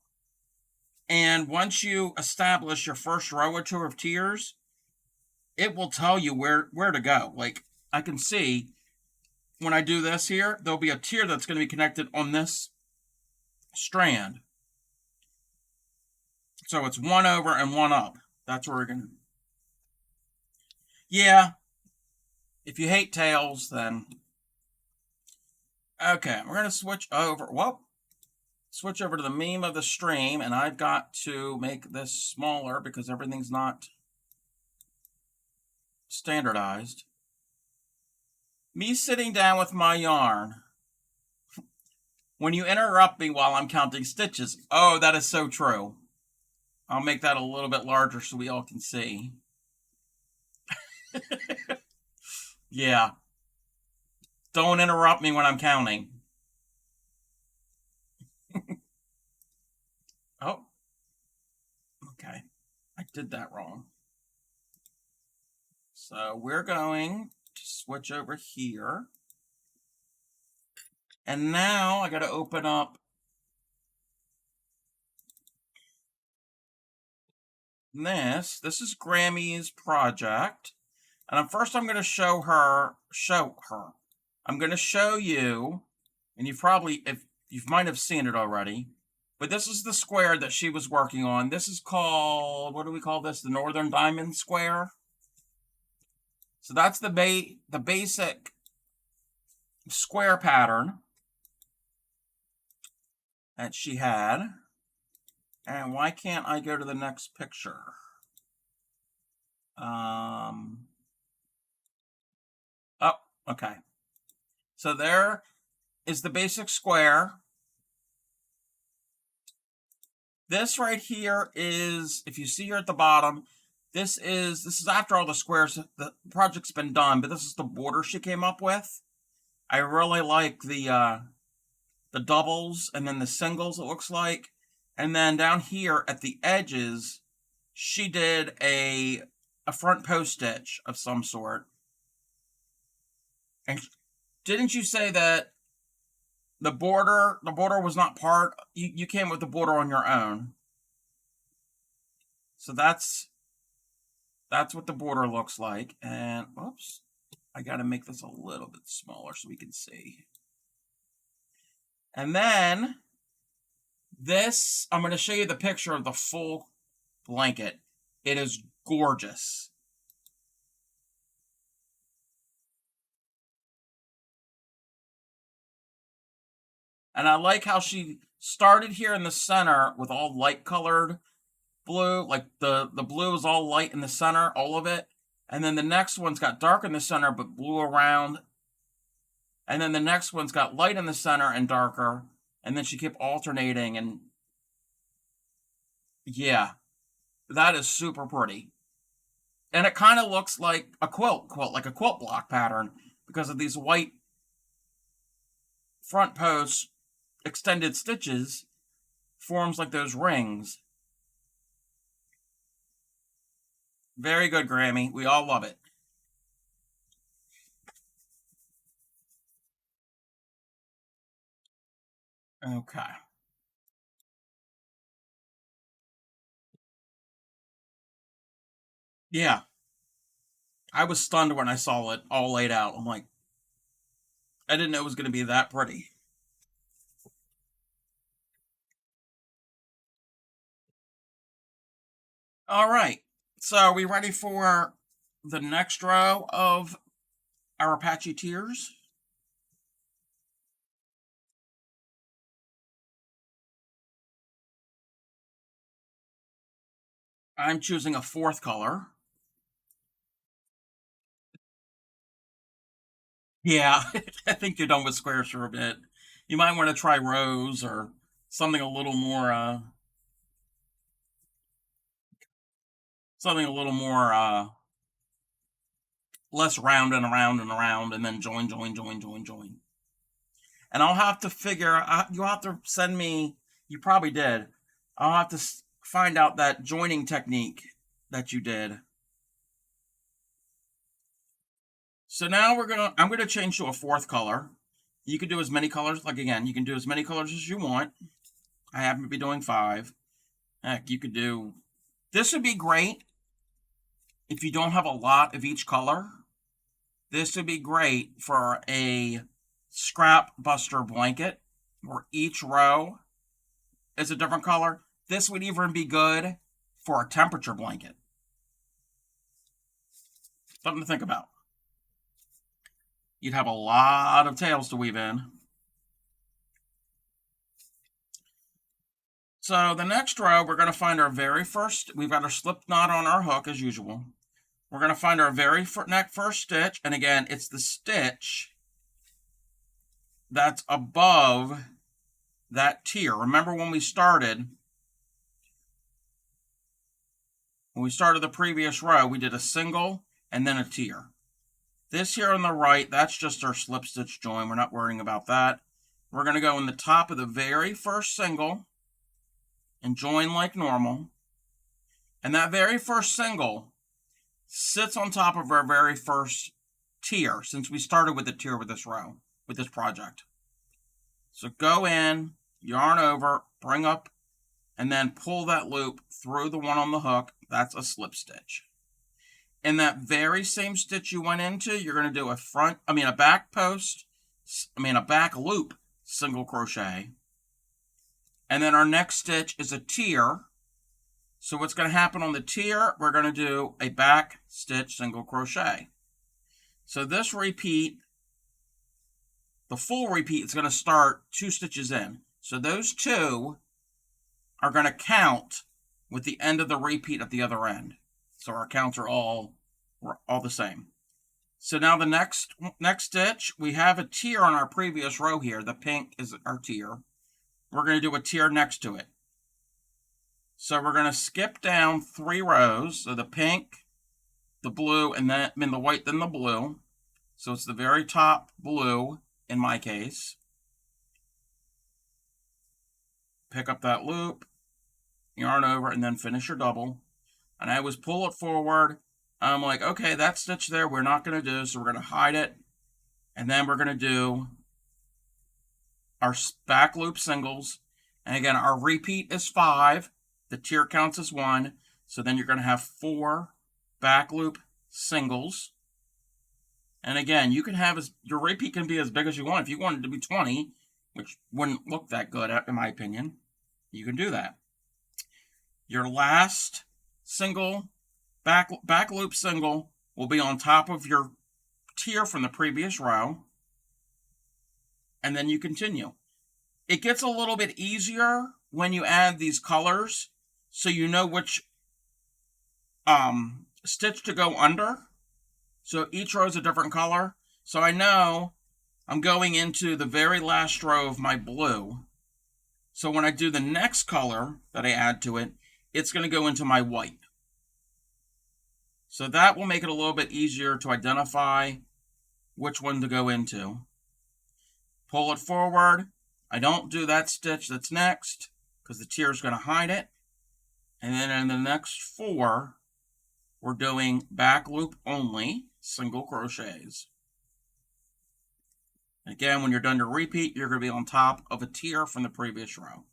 And once you establish your first row or two of tiers, it will tell you where to go. Like I can see when I do this here, there'll be a tier that's going to be connected on this strand. So it's one over and one up. That's where we're going to. Yeah. If you hate tails, then. Okay, we're going to switch over. Whoop. Switch over to the meme of the stream, and I've got to make this smaller because everything's not standardized. Me sitting down with my yarn. When you interrupt me while I'm counting stitches. Oh, that is so true. I'll make that a little bit larger so we all can see. Yeah. Don't interrupt me when I'm counting. Oh. Okay. I did that wrong. So we're going to switch over here. And now I got to open up this. This is Grammy's project. And first I'm going to show her. I'm going to show you, and you probably, if you might have seen it already, but this is the square that she was working on. This is called, what do we call this? The Northern Diamond Square. So that's the basic square pattern that she had. And why can't I go to the next picture? Oh, okay. So there is the basic square. This right here is, if you see here at the bottom, this is after all the squares. The project's been done, but this is the border she came up with. I really like the doubles and then the singles, it looks like. And then down here at the edges, she did a front post stitch of some sort. And didn't you say that the border was not part? You came with the border on your own. So that's what the border looks like. And oops, I got to make this a little bit smaller so we can see. And then this, I'm going to show you the picture of the full blanket. It is gorgeous. And I like how she started here in the center with all light colored blue. Like the blue is all light in the center, all of it. And then the next one's got dark in the center, but blue around. And then the next one's got light in the center and darker. And then she kept alternating. And yeah, that is super pretty. And it kind of looks like a quilt, like a quilt block pattern because of these white front posts, extended stitches, forms like those rings. Very good, Grammy. We all love it. Okay. Yeah. I was stunned when I saw it all laid out. I'm like, I didn't know it was going to be that pretty. All right. So are we ready for the next row of our Apache Tears? I'm choosing a fourth color. Yeah, I think you're done with squares for a bit. You might want to try rows or something a little more less round and around and around, and then join. And I'll have to figure. You'll have to send me. You probably did I'll have to find out that joining technique that you did. So now I'm gonna change to a fourth color. You can do as many colors, like again, you can do as many colors as you want. I happen to be doing 5. Heck, you could do, this would be great if you don't have a lot of each color. This would be great for a scrap buster blanket where each row is a different color. This would even be good for a temperature blanket. Something to think about. You'd have a lot of tails to weave in. So the next row, we're going to find our very first, we've got our slip knot on our hook as usual. We're going to find our very first stitch, and again, it's the stitch that's above that tier. Remember when we started the previous row, we did a single and then a tier. This here on the right, that's just our slip stitch join. We're not worrying about that. We're going to go in the top of the very first single and join like normal. And that very first single sits on top of our very first tier, since we started with a tier with this row, with this project. So go in, yarn over, bring up, and then pull that loop through the one on the hook. That's a slip stitch. In that very same stitch you went into, you're going to do a back loop single crochet. And then our next stitch is a tier. So what's going to happen on the tier, we're going to do a back stitch single crochet. So this repeat, the full repeat, is going to start 2 stitches in. So those 2 are going to count with the end of the repeat at the other end. So our counts are all the same. So now the next stitch, we have a tier on our previous row here. The pink is our tier. We're going to do a tier next to it. So we're going to skip down 3 rows. So the pink, the blue, and then the white, then the blue. So it's the very top blue in my case. Pick up that loop, yarn over, and then finish your double. And I always pull it forward. I'm like, okay, that stitch there we're not going to do, so we're going to hide it. And then we're going to do our back loop singles. And again, our repeat is 5. The tier counts as 1. So then you're going to have 4 back loop singles. And again, you can have your repeat can be as big as you want. If you want it to be 20, which wouldn't look that good in my opinion, you can do that. Your last single, back loop single, will be on top of your tier from the previous row. And then you continue. It gets a little bit easier when you add these colors, so you know which stitch to go under. So each row is a different color. So I know I'm going into the very last row of my blue. So when I do the next color that I add to it, it's going to go into my white. So that will make it a little bit easier to identify which one to go into. Pull it forward. I don't do that stitch that's next because the tier is going to hide it. And then in the next 4, we're doing back loop only, single crochets. Again, when you're done your repeat, you're going to be on top of a tier from the previous row.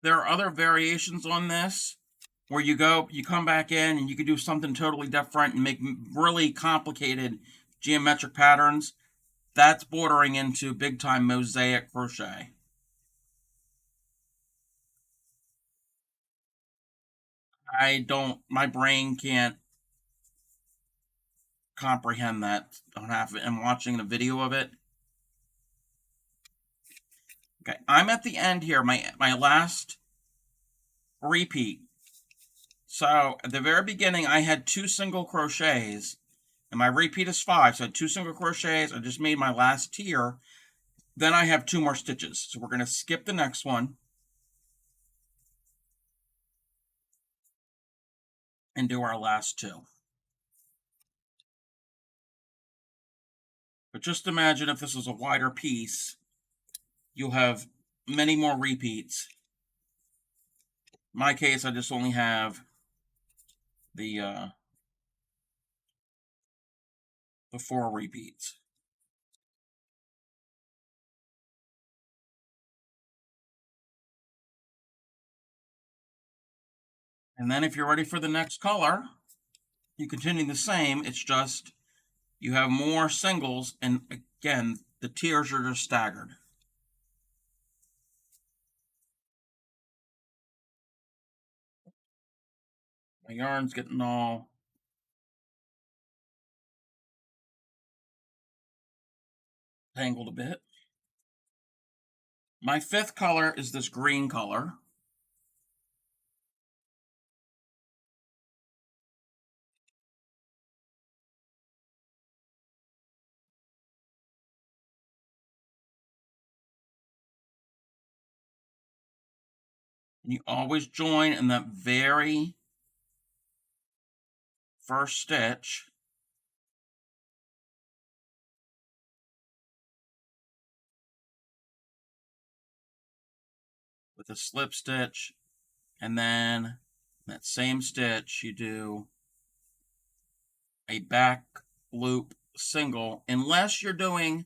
There are other variations on this where you come back in and you can do something totally different and make really complicated geometric patterns. That's bordering into big time mosaic crochet. My brain can't comprehend that on half of it. I'm watching the video of it. Okay, I'm at the end here, my last repeat. So at the very beginning, I had 2 single crochets, and my repeat is 5. So I had 2 single crochets. I just made my last tier. Then I have 2 more stitches. So we're going to skip the next one. and do our last two. But just imagine if this was a wider piece, you'll have many more repeats. In my case, I just only have the 4 repeats. And then if you're ready for the next color, you continue the same. It's just you have more singles, and again, the tiers are just staggered. My yarn's getting all tangled a bit. My 5th color is this green color. And you always join in that very first stitch. With a slip stitch, and then that same stitch you do a back loop single, unless you're doing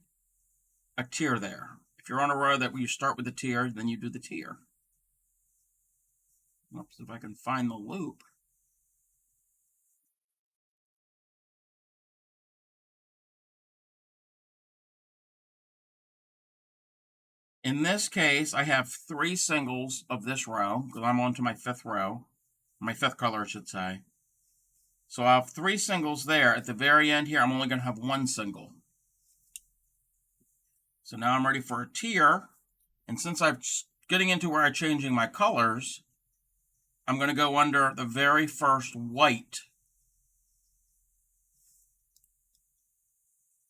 a tier there. If you're on a row that you start with the tier, then you do the tier. Oops, if I can find the loop. In this case, I have 3 singles of this row, because I'm on to my 5th row. My 5th color, I should say. So I have 3 singles there. At the very end here, I'm only going to have 1 single. So now I'm ready for a tier. And since I'm getting into where I'm changing my colors, I'm going to go under the very first white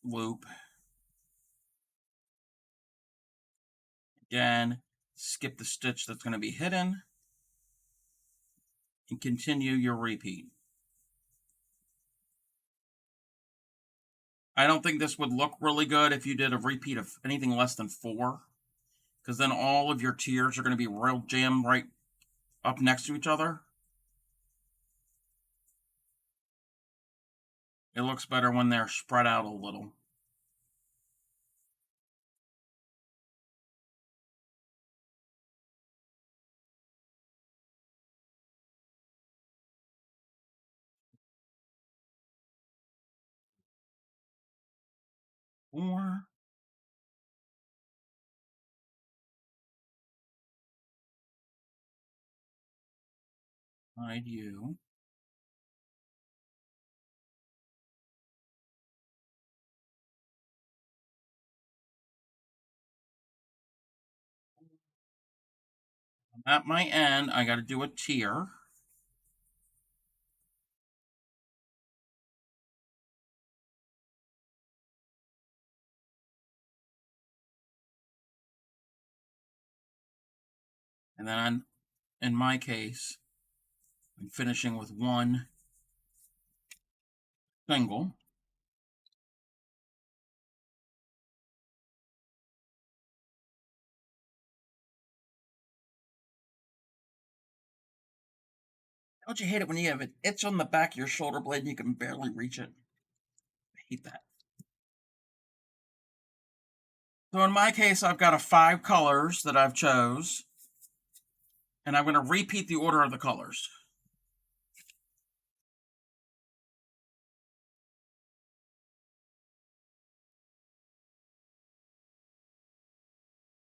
loop. Again, skip the stitch that's going to be hidden, and continue your repeat. I don't think this would look really good if you did a repeat of anything less than 4, because then all of your tiers are going to be real jammed right up next to each other. It looks better when they're spread out a little. Or hide you. At my end, I got to do a tier. And then, in my case, I'm finishing with 1 single. Don't you hate it when you have an itch on the back of your shoulder blade and you can barely reach it? I hate that. So in my case, I've got 5 colors that I've chose, and I'm going to repeat the order of the colors.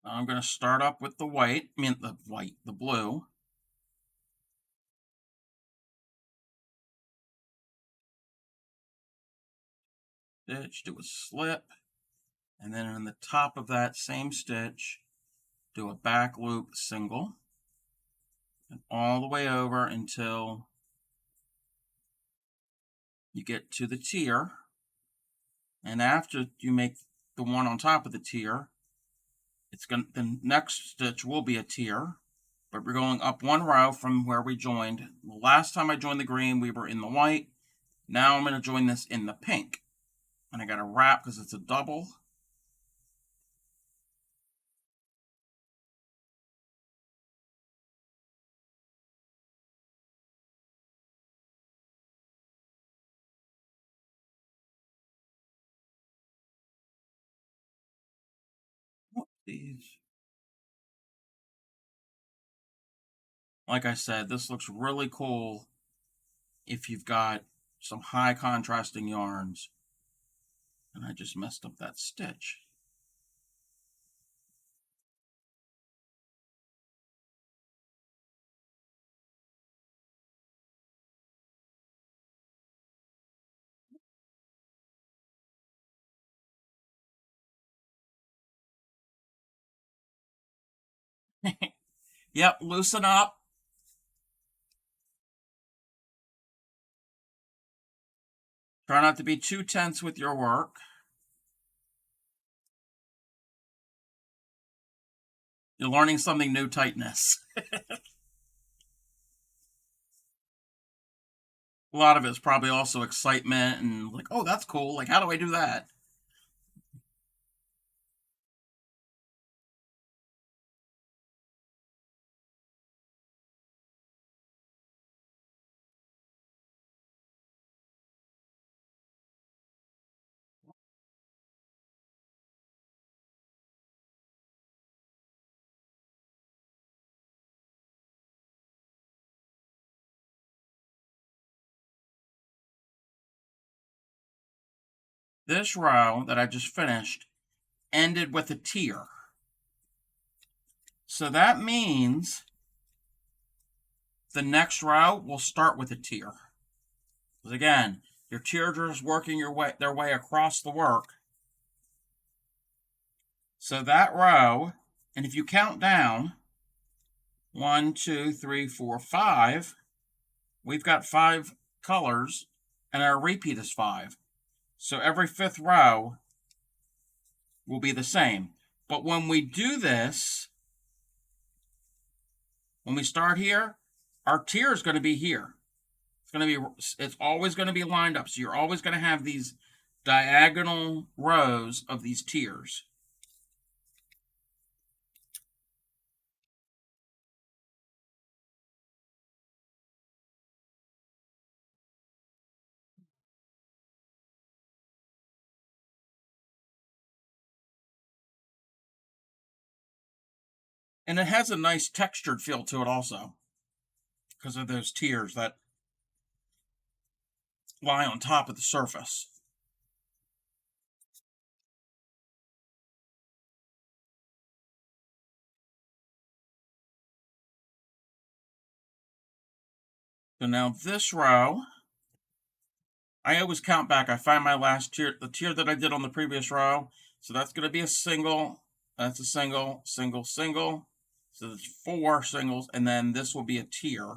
I'm going to start up with the the blue. Stitch, do a slip, and then in the top of that same stitch, do a back loop single, and all the way over until you get to the tier. And after you make the one on top of the tier, the next stitch will be a tier. but we're going up one row from where we joined. The last time I joined the green, we were in the white. Now I'm going to join this in the pink. And I got to wrap because it's a double. These. Like I said, this looks really cool if you've got some high contrasting yarns. And I just messed up that stitch. Yep, loosen up. Try not to be too tense with your work. You're learning something new, tightness. A lot of it's probably also excitement and like, oh, that's cool. Like, how do I do that? This row that I just finished ended with a tier. So that means the next row will start with a tier. Because again, your tiers are just working their way across the work. So that row, and if you count down, 1, 2, 3, 4, 5, we've got 5 colors, and our repeat is 5. So every 5th row will be the same. But when we do this, when we start here, our tier is going to be here. It's always going to be lined up. So you're always going to have these diagonal rows of these tiers. And it has a nice textured feel to it also, because of those tiers that lie on top of the surface. So now this row, I always count back. I find my last tier, the tier that I did on the previous row. So that's going to be a single. That's a single, single, single. So there's 4 singles, and then this will be a tier.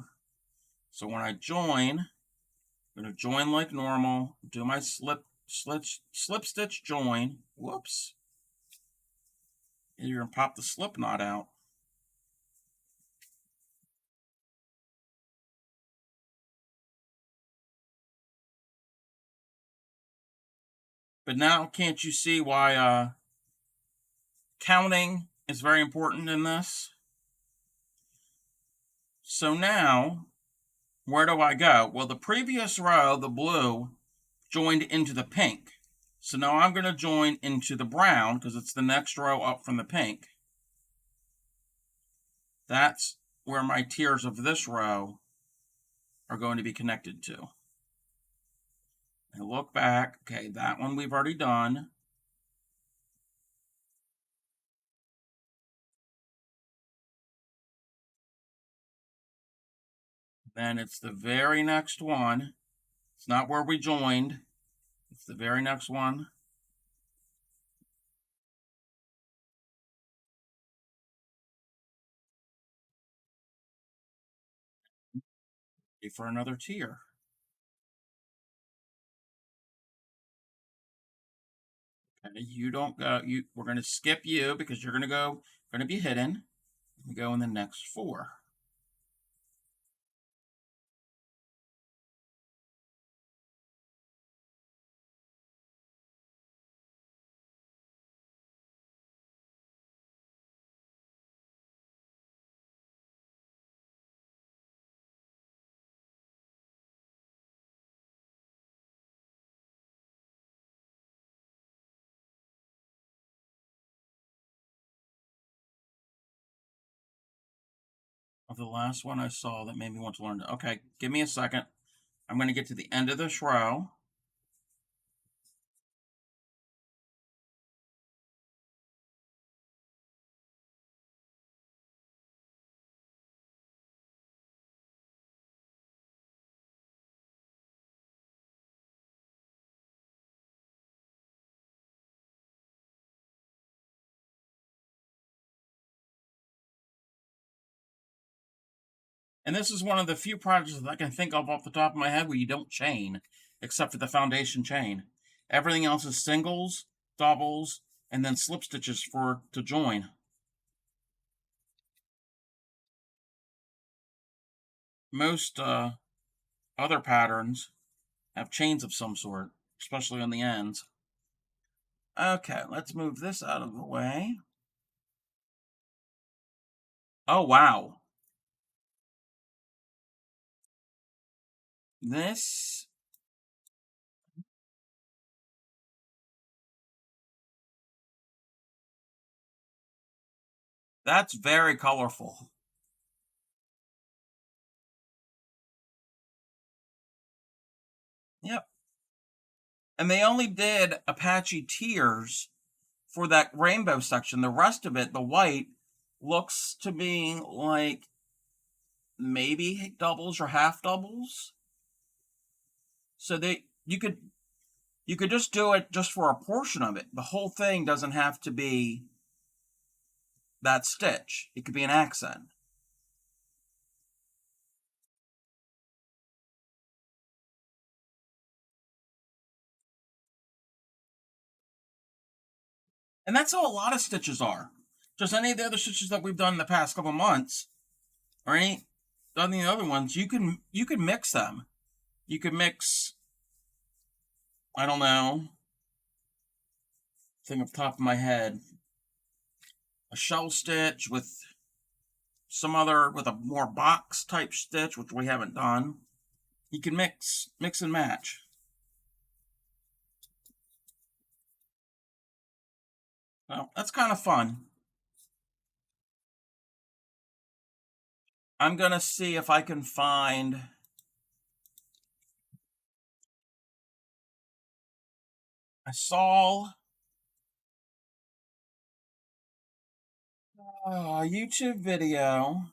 So when I join, I'm going to join like normal, do my slip stitch join. Whoops. And you're going to pop the slip knot out. But now, can't you see why counting is very important in this? So now, where do I go? Well, the previous row, the blue, joined into the pink. So now I'm going to join into the brown because it's the next row up from the pink. That's where my tiers of this row are going to be connected to. And look back. Okay, that one we've already done. Then it's the very next one. It's not where we joined. It's the very next one. For another tier. Okay, you don't go. We're going to skip you because you're going to be hidden. We go in the next 4. of the last one I saw that made me want to learn. Okay, give me a second. I'm going to get to the end of this row. And this is one of the few projects that I can think of off the top of my head where you don't chain, except for the foundation chain. Everything else is singles, doubles, and then slip stitches to join. Most other patterns have chains of some sort, especially on the ends. Okay, let's move this out of the way. Oh, wow. That's very colorful. Yep. And they only did Apache Tears for that rainbow section. The rest of it, the white, looks to be like maybe doubles or half doubles. So you could just do it just for a portion of it. The whole thing doesn't have to be that stitch. It could be an accent. And that's how a lot of stitches are. Just any of the other stitches that we've done in the past couple months, or any other ones, you can mix them. You could mix, I don't know, thing off the top of my head, a shell stitch with with a more box type stitch, which we haven't done. You can mix and match. So that's kind of fun. I'm gonna see if I can find I saw a YouTube video.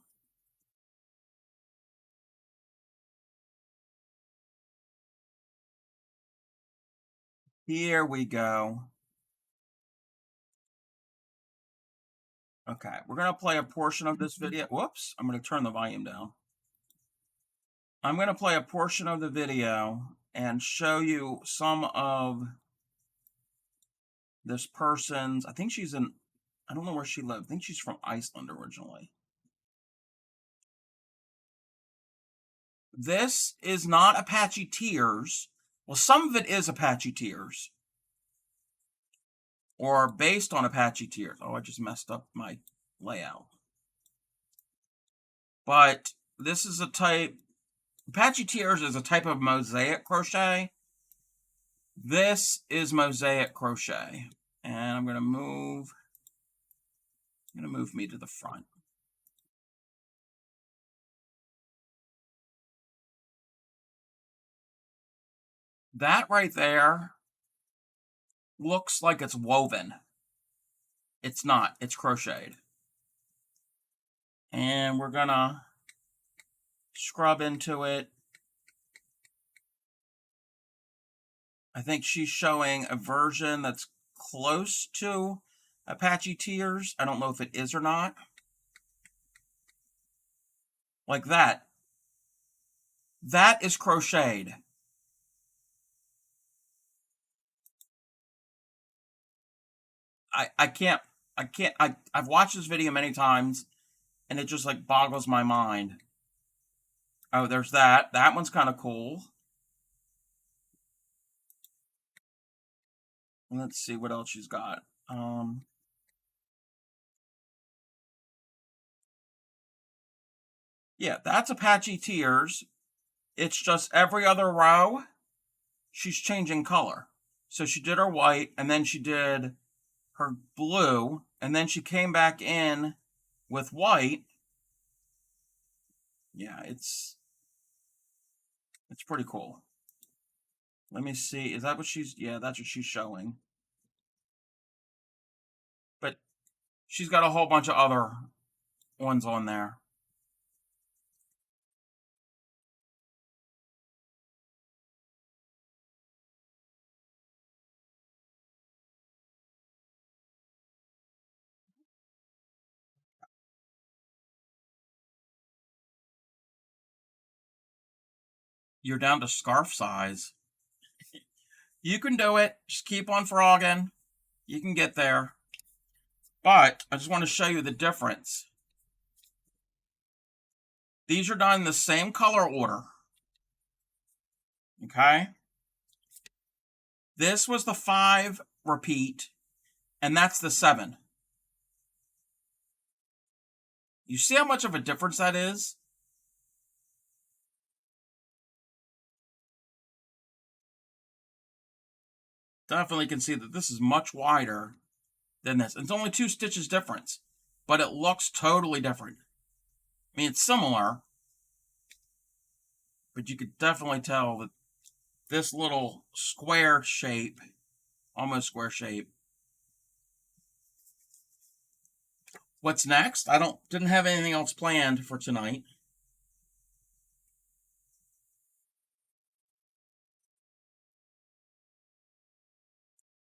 Here we go. Okay, we're gonna play a portion of this video. Whoops, I'm gonna turn the volume down. I'm gonna play a portion of the video and show you some of this person's. I think she's in, I don't know where she lived. I think she's from Iceland originally. This is not Apache Tears. Well, some of it is Apache Tears, or based on Apache Tears. Oh, I just messed up my layout. But this is a type, Apache Tears is a type of mosaic crochet. This is mosaic crochet. And I'm gonna move me to the front. That right there looks like it's woven. It's not, it's crocheted. And we're gonna scrub into it. I think she's showing a version that's close to Apache Tears. I don't know if it is or not. Like that. That is crocheted. I've watched this video many times and it just like boggles my mind. Oh, there's that. That one's kind of cool. Let's see what else she's got. Yeah, that's Apache Tears. It's just every other row, she's changing color. So she did her white, and then she did her blue, and then she came back in with white, Yeah, it's pretty cool. Let me see. Is that what she's? Yeah, that's what she's showing. But she's got a whole bunch of other ones on there. You're down to scarf size. You can do it. Just keep on frogging. You can get there. But I just want to show you the difference. These are done in the same color order. Okay? This was the 5 repeat, and that's the 7. You see how much of a difference that is? Definitely can see that this is much wider than this. It's only 2 stitches difference, but it looks totally different. I mean, it's similar, but you could definitely tell that this little square shape, almost square shape. What's next? Didn't have anything else planned for tonight.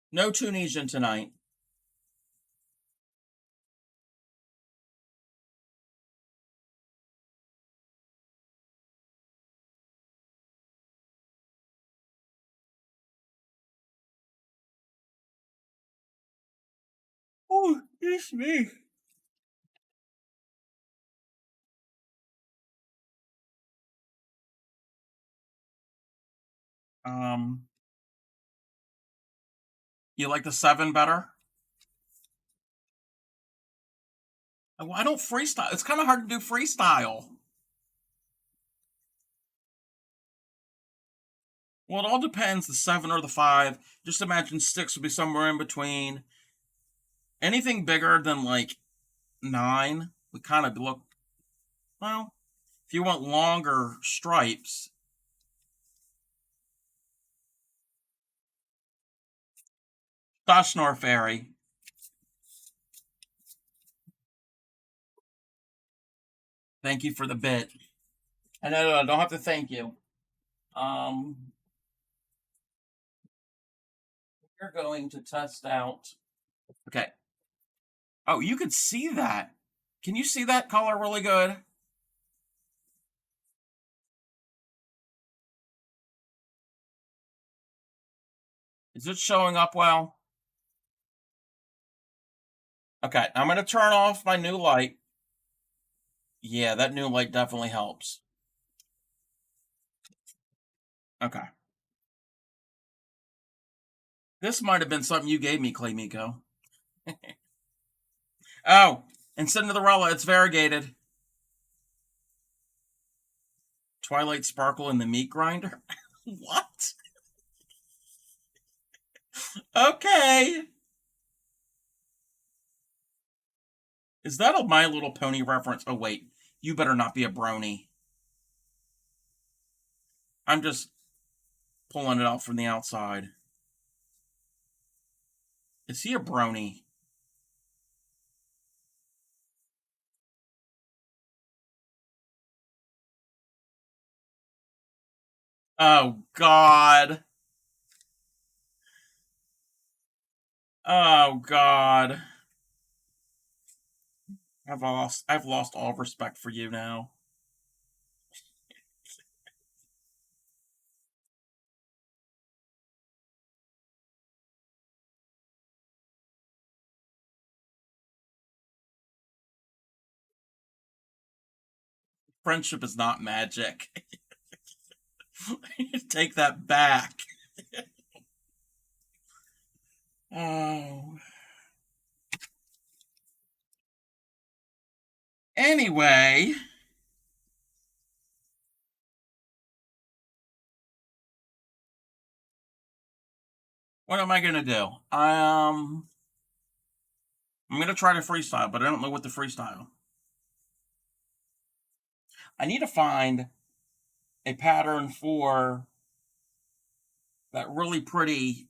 No Tunisian tonight. Oh, it's me. Um, you like the 7 better? Well, I don't freestyle. It's kind of hard to do freestyle. Well, it all depends, the 7 or the 5. Just imagine 6 would be somewhere in between. Anything bigger than like 9 would kind of look, well, if you want longer stripes. Doshnor Fairy. Thank you for the bit. I know I don't have to thank you. Um, we're going to test out. Okay. Oh, you can see that. Can you see that color really good? Is it showing up well? Okay, I'm going to turn off my new light. Yeah, that new light definitely helps. Okay. This might have been something you gave me, Clay Miko. Oh, and Cinderella, it's variegated. Twilight Sparkle in the meat grinder? What? Okay. Is that a My Little Pony reference? Oh, wait. You better not be a brony. I'm just pulling it out from the outside. Is he a brony? Oh, God. Oh, God. I've lost all respect for you now. Friendship is not magic. Take that back. Oh. Anyway, what am I gonna do? I'm gonna try to freestyle, but I don't know what to freestyle. I need to find a pattern for that really pretty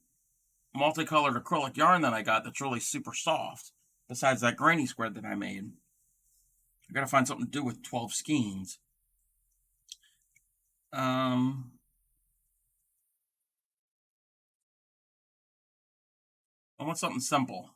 multicolored acrylic yarn that I got that's really super soft, besides that granny square that I made. I gotta find something to do with 12 skeins. I want something simple.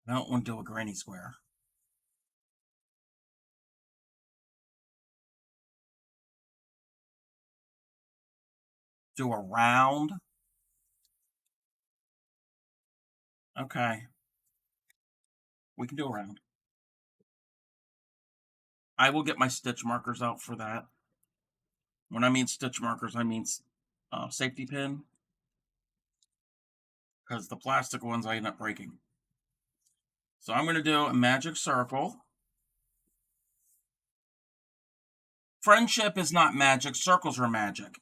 I don't want to do a granny square. Do a round. Okay. We can do a round. I will get my stitch markers out for that. When I mean stitch markers, I mean safety pin. Because the plastic ones I end up breaking. So I'm going to do a magic circle. Friendship is not magic. Circles are magic.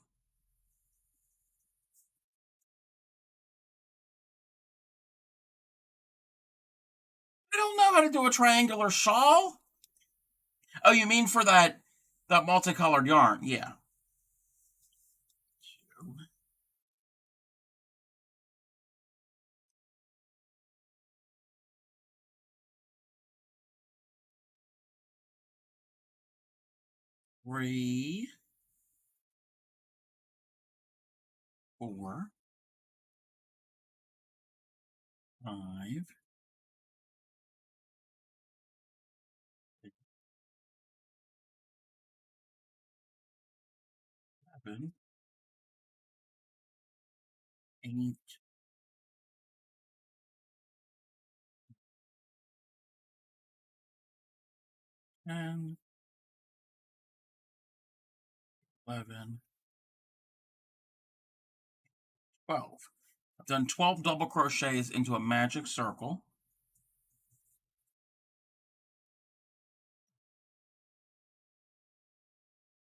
I don't know how to do a triangular shawl. Oh, you mean for that multicolored yarn? Yeah. 3, 4, 5, 7, 8, 10, 11, 12. I've done 12 double crochets into a magic circle.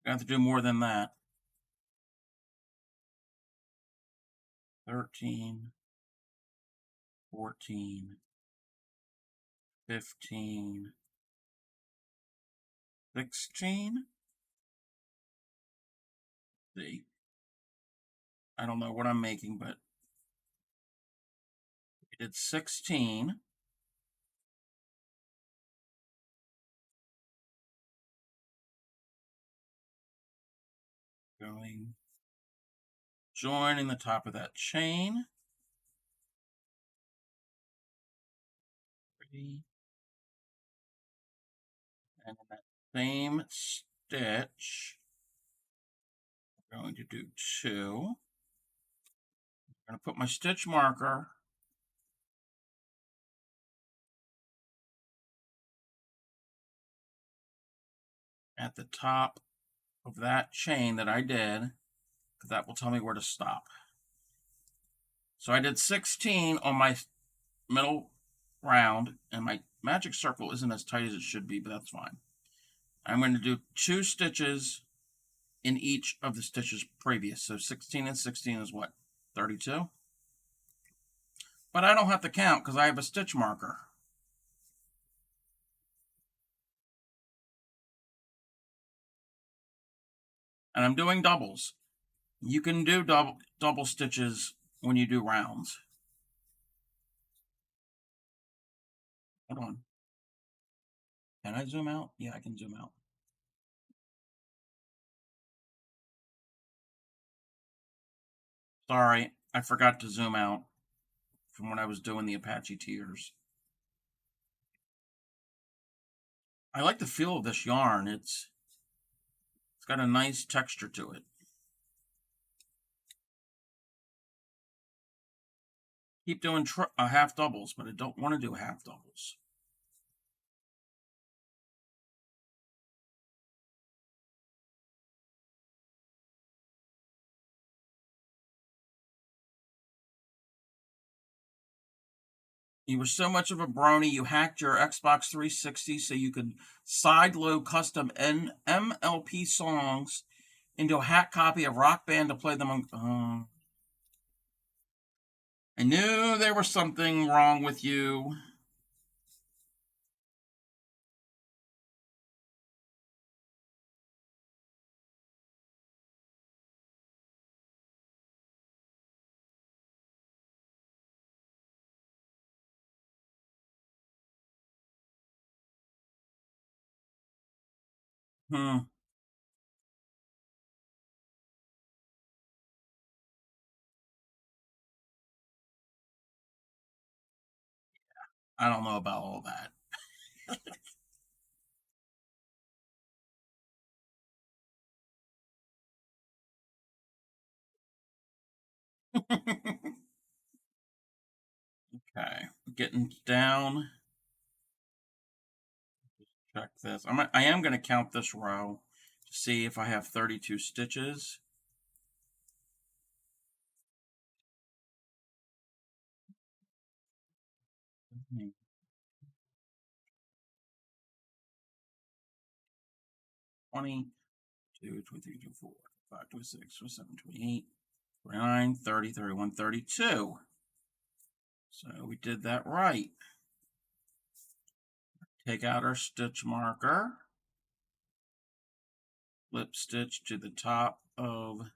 I have to do more than that. 13, 14, 15, 16. See, I don't know what I'm making, but I did 16. Going, join in the top of that chain. 3, and in that same stitch, I'm going to do 2. I'm going to put my stitch marker at the top of that chain that I did, because that will tell me where to stop. So I did 16 on my middle round, and my magic circle isn't as tight as it should be, but that's fine. I'm going to do 2 stitches in each of the stitches previous. So 16 and 16 is what? 32? But I don't have to count because I have a stitch marker. And I'm doing doubles. You can do double stitches when you do rounds. Hold on. Can I zoom out? Yeah, I can zoom out. Sorry, I forgot to zoom out from when I was doing the Apache Tears. I like the feel of this yarn. It's got a nice texture to it. Keep doing half doubles, but I don't want to do half doubles. You were so much of a brony, you hacked your Xbox 360 so you could sideload custom MLP songs into a hack copy of Rock Band to play them on. I knew there was something wrong with you. Hmm. I don't know about all that. Okay, getting down. Check this. I am going to count this row to see if I have 32 stitches. Mm-hmm. 20, 22, 23, 24, 25, 26, 27, 28, 29, 30, 31, 32. So we did that right. Take out our stitch marker. Slip stitch to the top of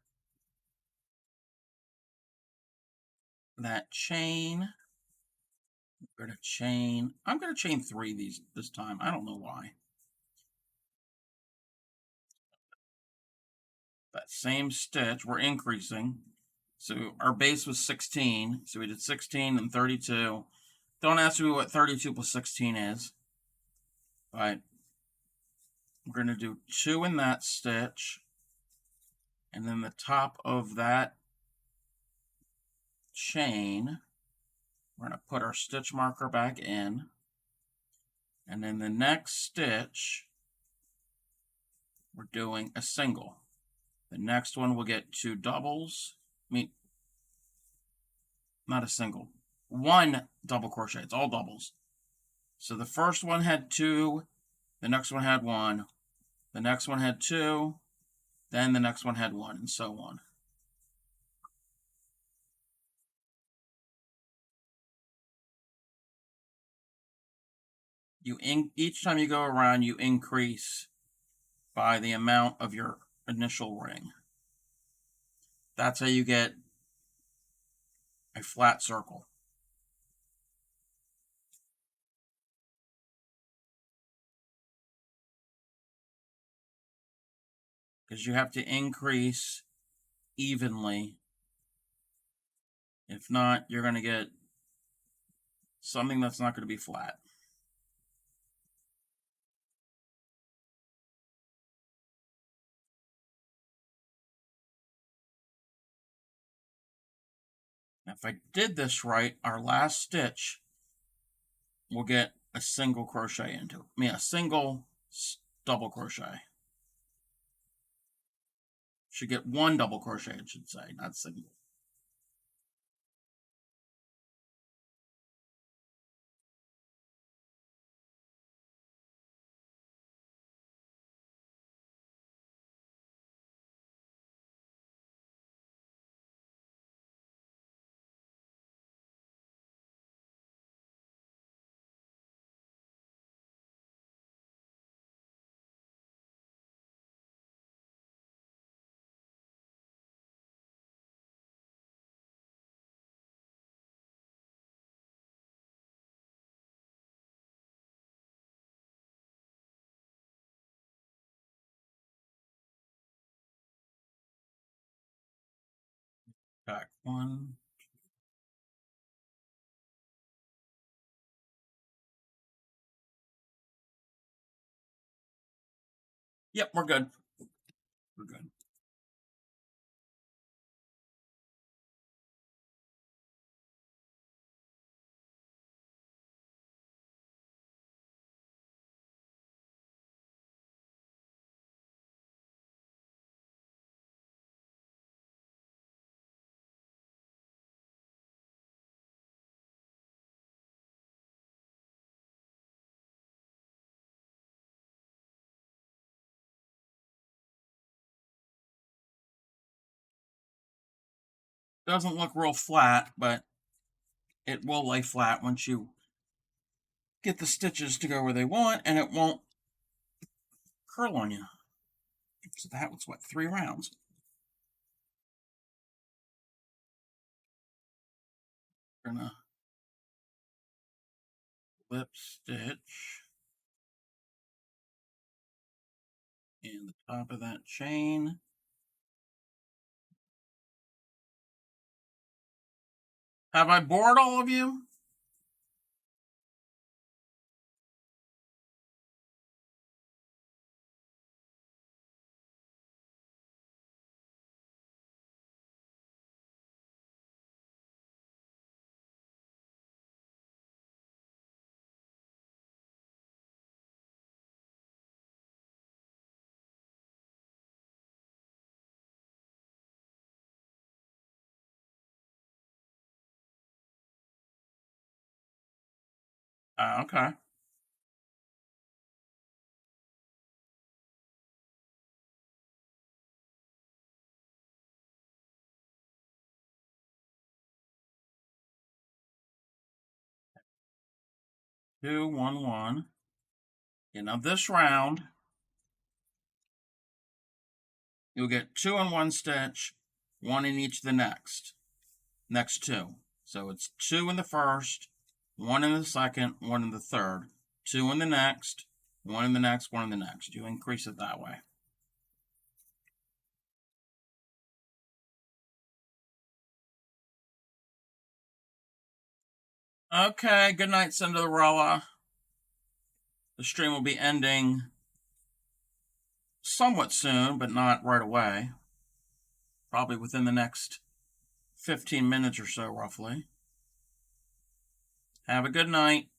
that chain. We're going to chain. I'm going to chain 3 this time. I don't know why. That same stitch, we're increasing. So our base was 16. So we did 16 and 32. Don't ask me what 32 plus 16 is. But we're going to do 2 in that stitch. And then the top of that chain, we're going to put our stitch marker back in. And then the next stitch, we're doing a single. The next one will get 2 doubles. I mean, not a single. 1 double crochet. It's all doubles. So the first one had 2. The next one had 1. The next one had 2. Then the next one had 1, and so on. Each time you go around, you increase by the amount of your initial ring. That's how you get a flat circle. Because you have to increase evenly. If not, you're going to get something that's not going to be flat. Now, if I did this right, our last stitch will get a single crochet into it. I mean, a single double crochet. Should get 1 double crochet, I should say, not single. Back 1. Yep, we're good. We're good. Doesn't look real flat, but it will lay flat once you get the stitches to go where they want, and it won't curl on you. So that was what, 3 rounds. Gonna lip stitch in the top of that chain. Have I bored all of you? Okay. Two, one, one. Okay, now this round, you'll get 2 in one stitch, 1 in each of the next 2. So it's 2 in the first, 1 in the second, 1 in the third, 2 in the next, 1 in the next, 1 in the next. You increase it that way. Okay, good night, Cinderella. The stream will be ending somewhat soon, but not right away. Probably within the next 15 minutes or so, roughly. Have a good night.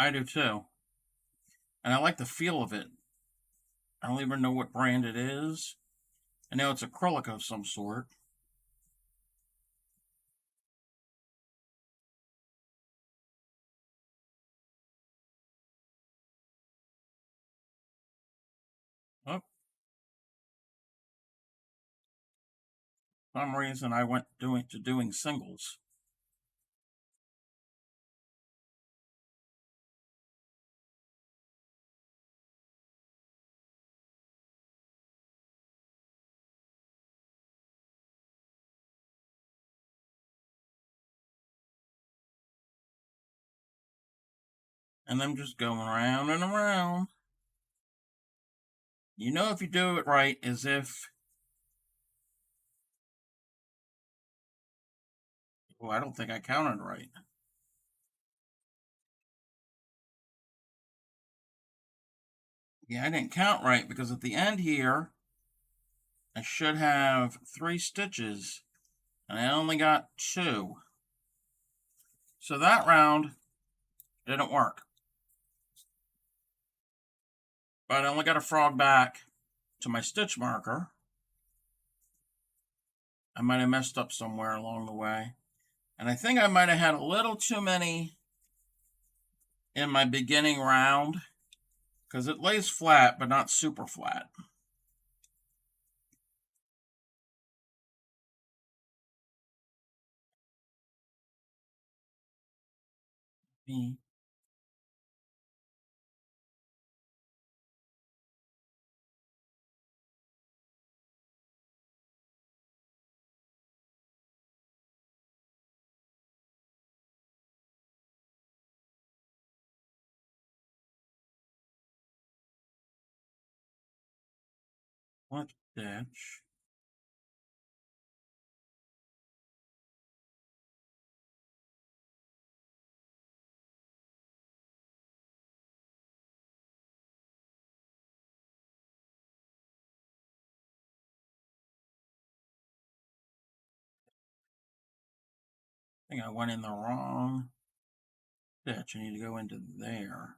I do too. And I like the feel of it. I don't even know what brand it is. I know it's acrylic of some sort. Oh, for some reason I went doing singles. And I'm just going around and around. You know, if you do it right, as if... Oh, I don't think I counted right. Yeah, I didn't count right because at the end here, I should have 3 stitches, and I only got 2. So that round didn't work. But I only got a frog back to my stitch marker. I might have messed up somewhere along the way. And I think I might have had a little too many in my beginning round, because it lays flat, but not super flat. Me. One stitch. I think I went in the wrong stitch. I need to go into there.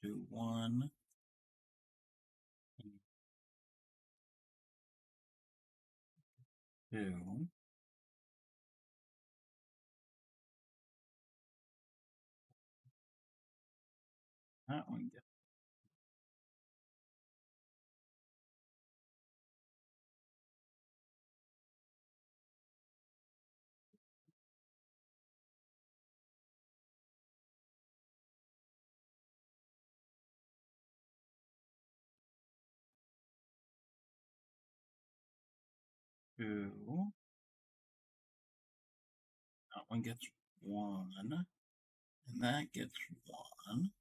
Do 1. 2. That one. 2. That one gets 1. And that gets 1.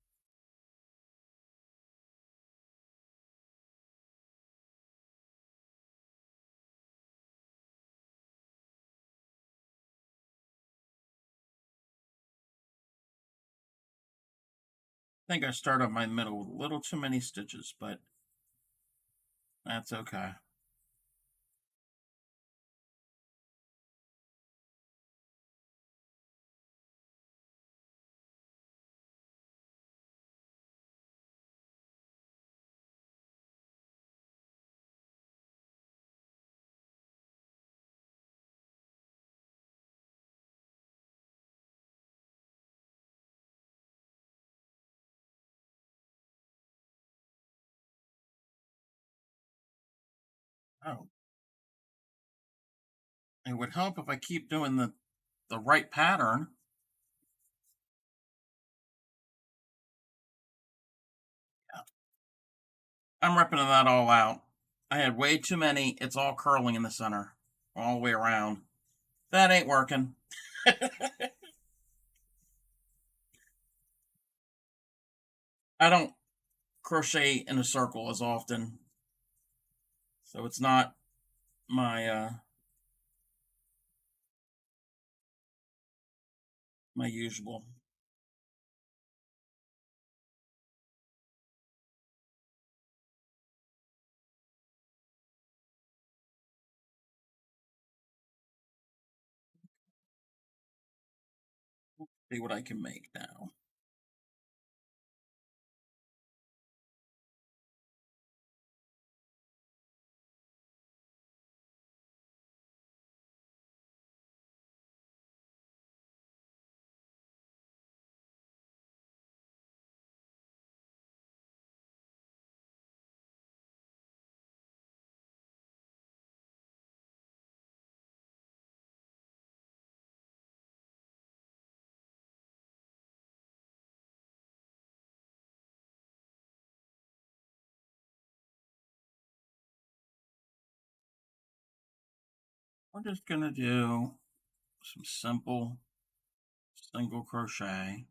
I think I started my middle with a little too many stitches, but that's okay. Oh, it would help if I keep doing the right pattern. Yeah. I'm ripping that all out. I had way too many. It's all curling in the center, all the way around. That ain't working. I don't crochet in a circle as often, so it's not my usual. See what I can make now. We're just gonna do some simple single crochet,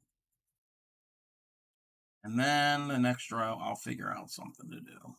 and then the next row I'll figure out something to do.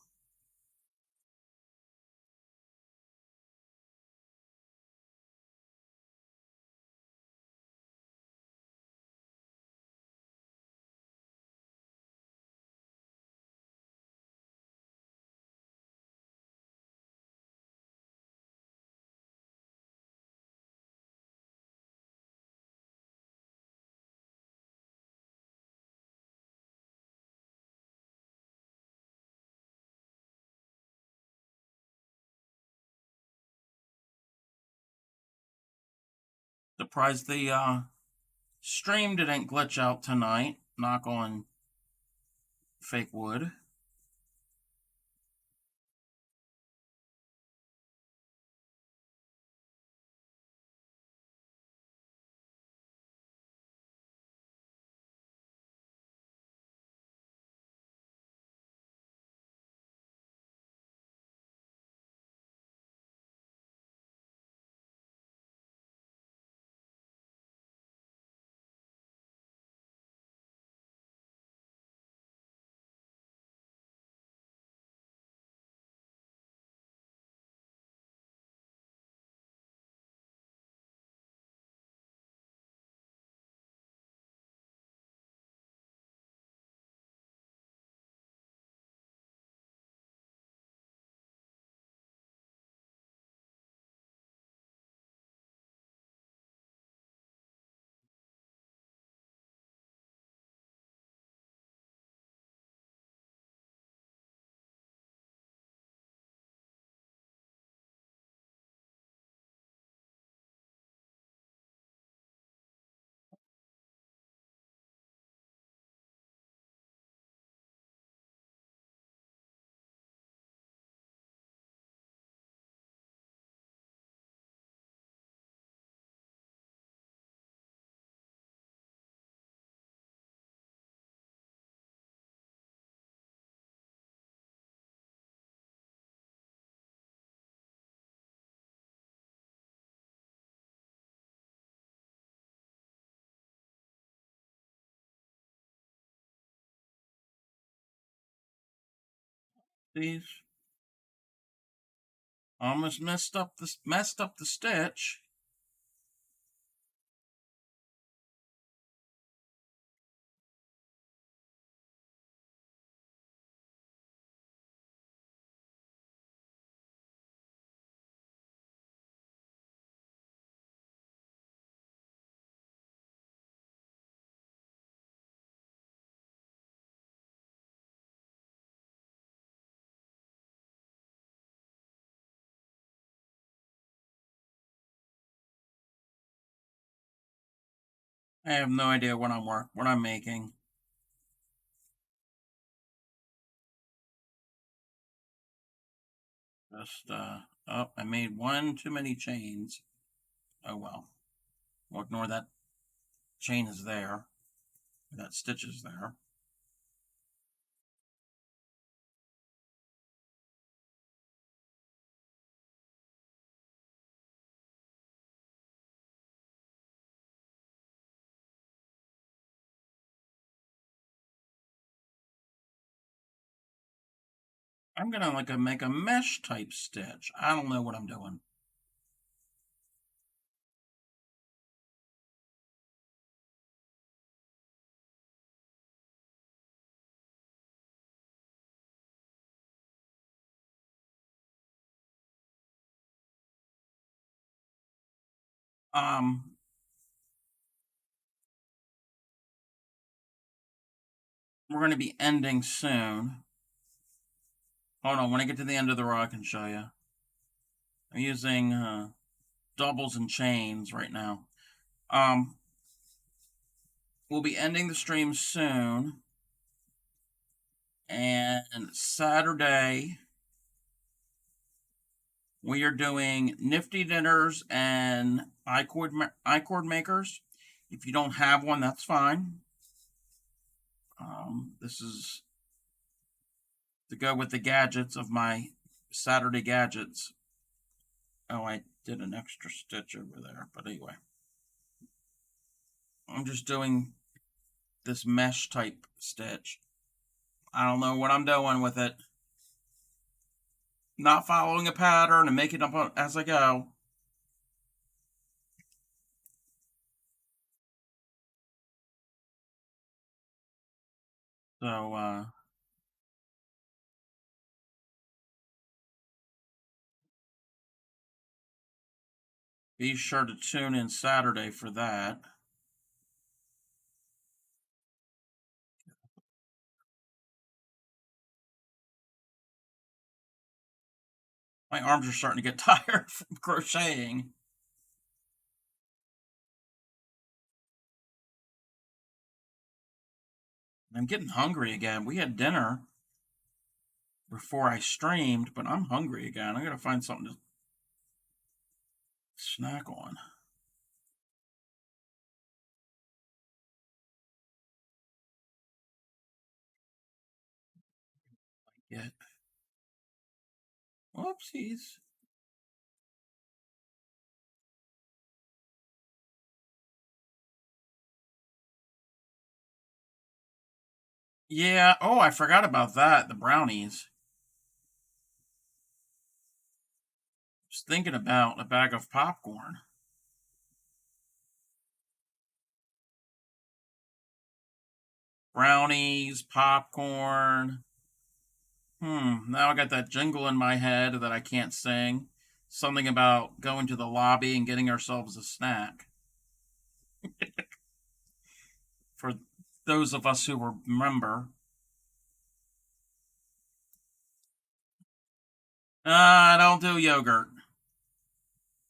Surprised the stream didn't glitch out tonight. Knock on fake wood. These almost messed up the stitch. I have no idea what I'm making. Just oh, I made one too many chains. Oh well. We'll ignore that chain is there. That stitch is there. I'm gonna make a mesh type stitch. I don't know what I'm doing. We're gonna be ending soon. Hold on, when I get to the end of the row, I can show you. I'm using doubles and chains right now. We'll be ending the stream soon. And Saturday, we are doing nifty dinners and I-cord makers. If you don't have one, that's fine. This is to go with the gadgets of my Saturday gadgets. Oh, I did an extra stitch over there, but anyway. I'm just doing this mesh type stitch. I don't know what I'm doing with it. Not following a pattern and making up as I go. So, be sure to tune in Saturday for that. My arms are starting to get tired from crocheting. I'm getting hungry again. We had dinner before I streamed, but I'm hungry again. I gotta find something to snack on. Yeah. Whoopsies. Yeah. Oh, I forgot about that. The brownies. Just thinking about a bag of popcorn. Brownies, popcorn. Now I got that jingle in my head that I can't sing. Something about going to the lobby and getting ourselves a snack. For those of us who remember. I don't do yogurt.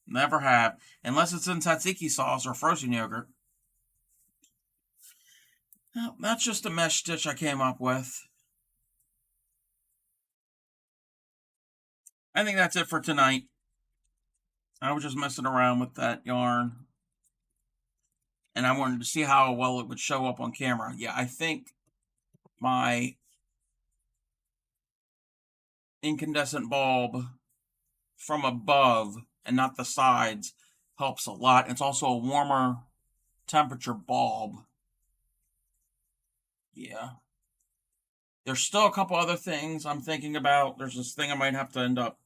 Never have. Unless it's in tzatziki sauce or frozen yogurt. Well, that's just a mesh stitch I came up with. I think that's it for tonight. I was just messing around with that yarn. And I wanted to see how well it would show up on camera. Yeah, I think my incandescent bulb from above and not the sides helps a lot. It's also a warmer temperature bulb. Yeah. There's still a couple other things I'm thinking about. There's this thing I might have to end up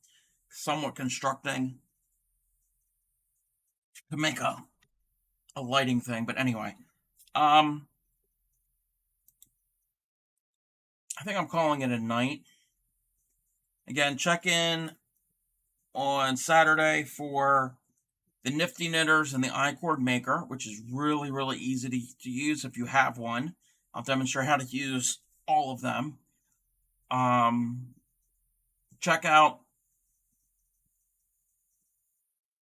somewhat constructing to make a lighting thing. But anyway, I think I'm calling it a night. Again, check in on Saturday for the Nifty Knitters and the iCord Maker, which is really, really easy to use if you have one. I'll demonstrate how to use all of them. Check out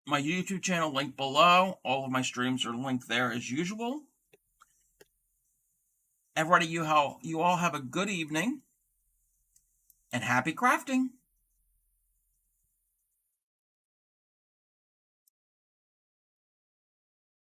my YouTube channel linked below. All of my streams are linked there as usual. Everybody, you all have a good evening and happy crafting.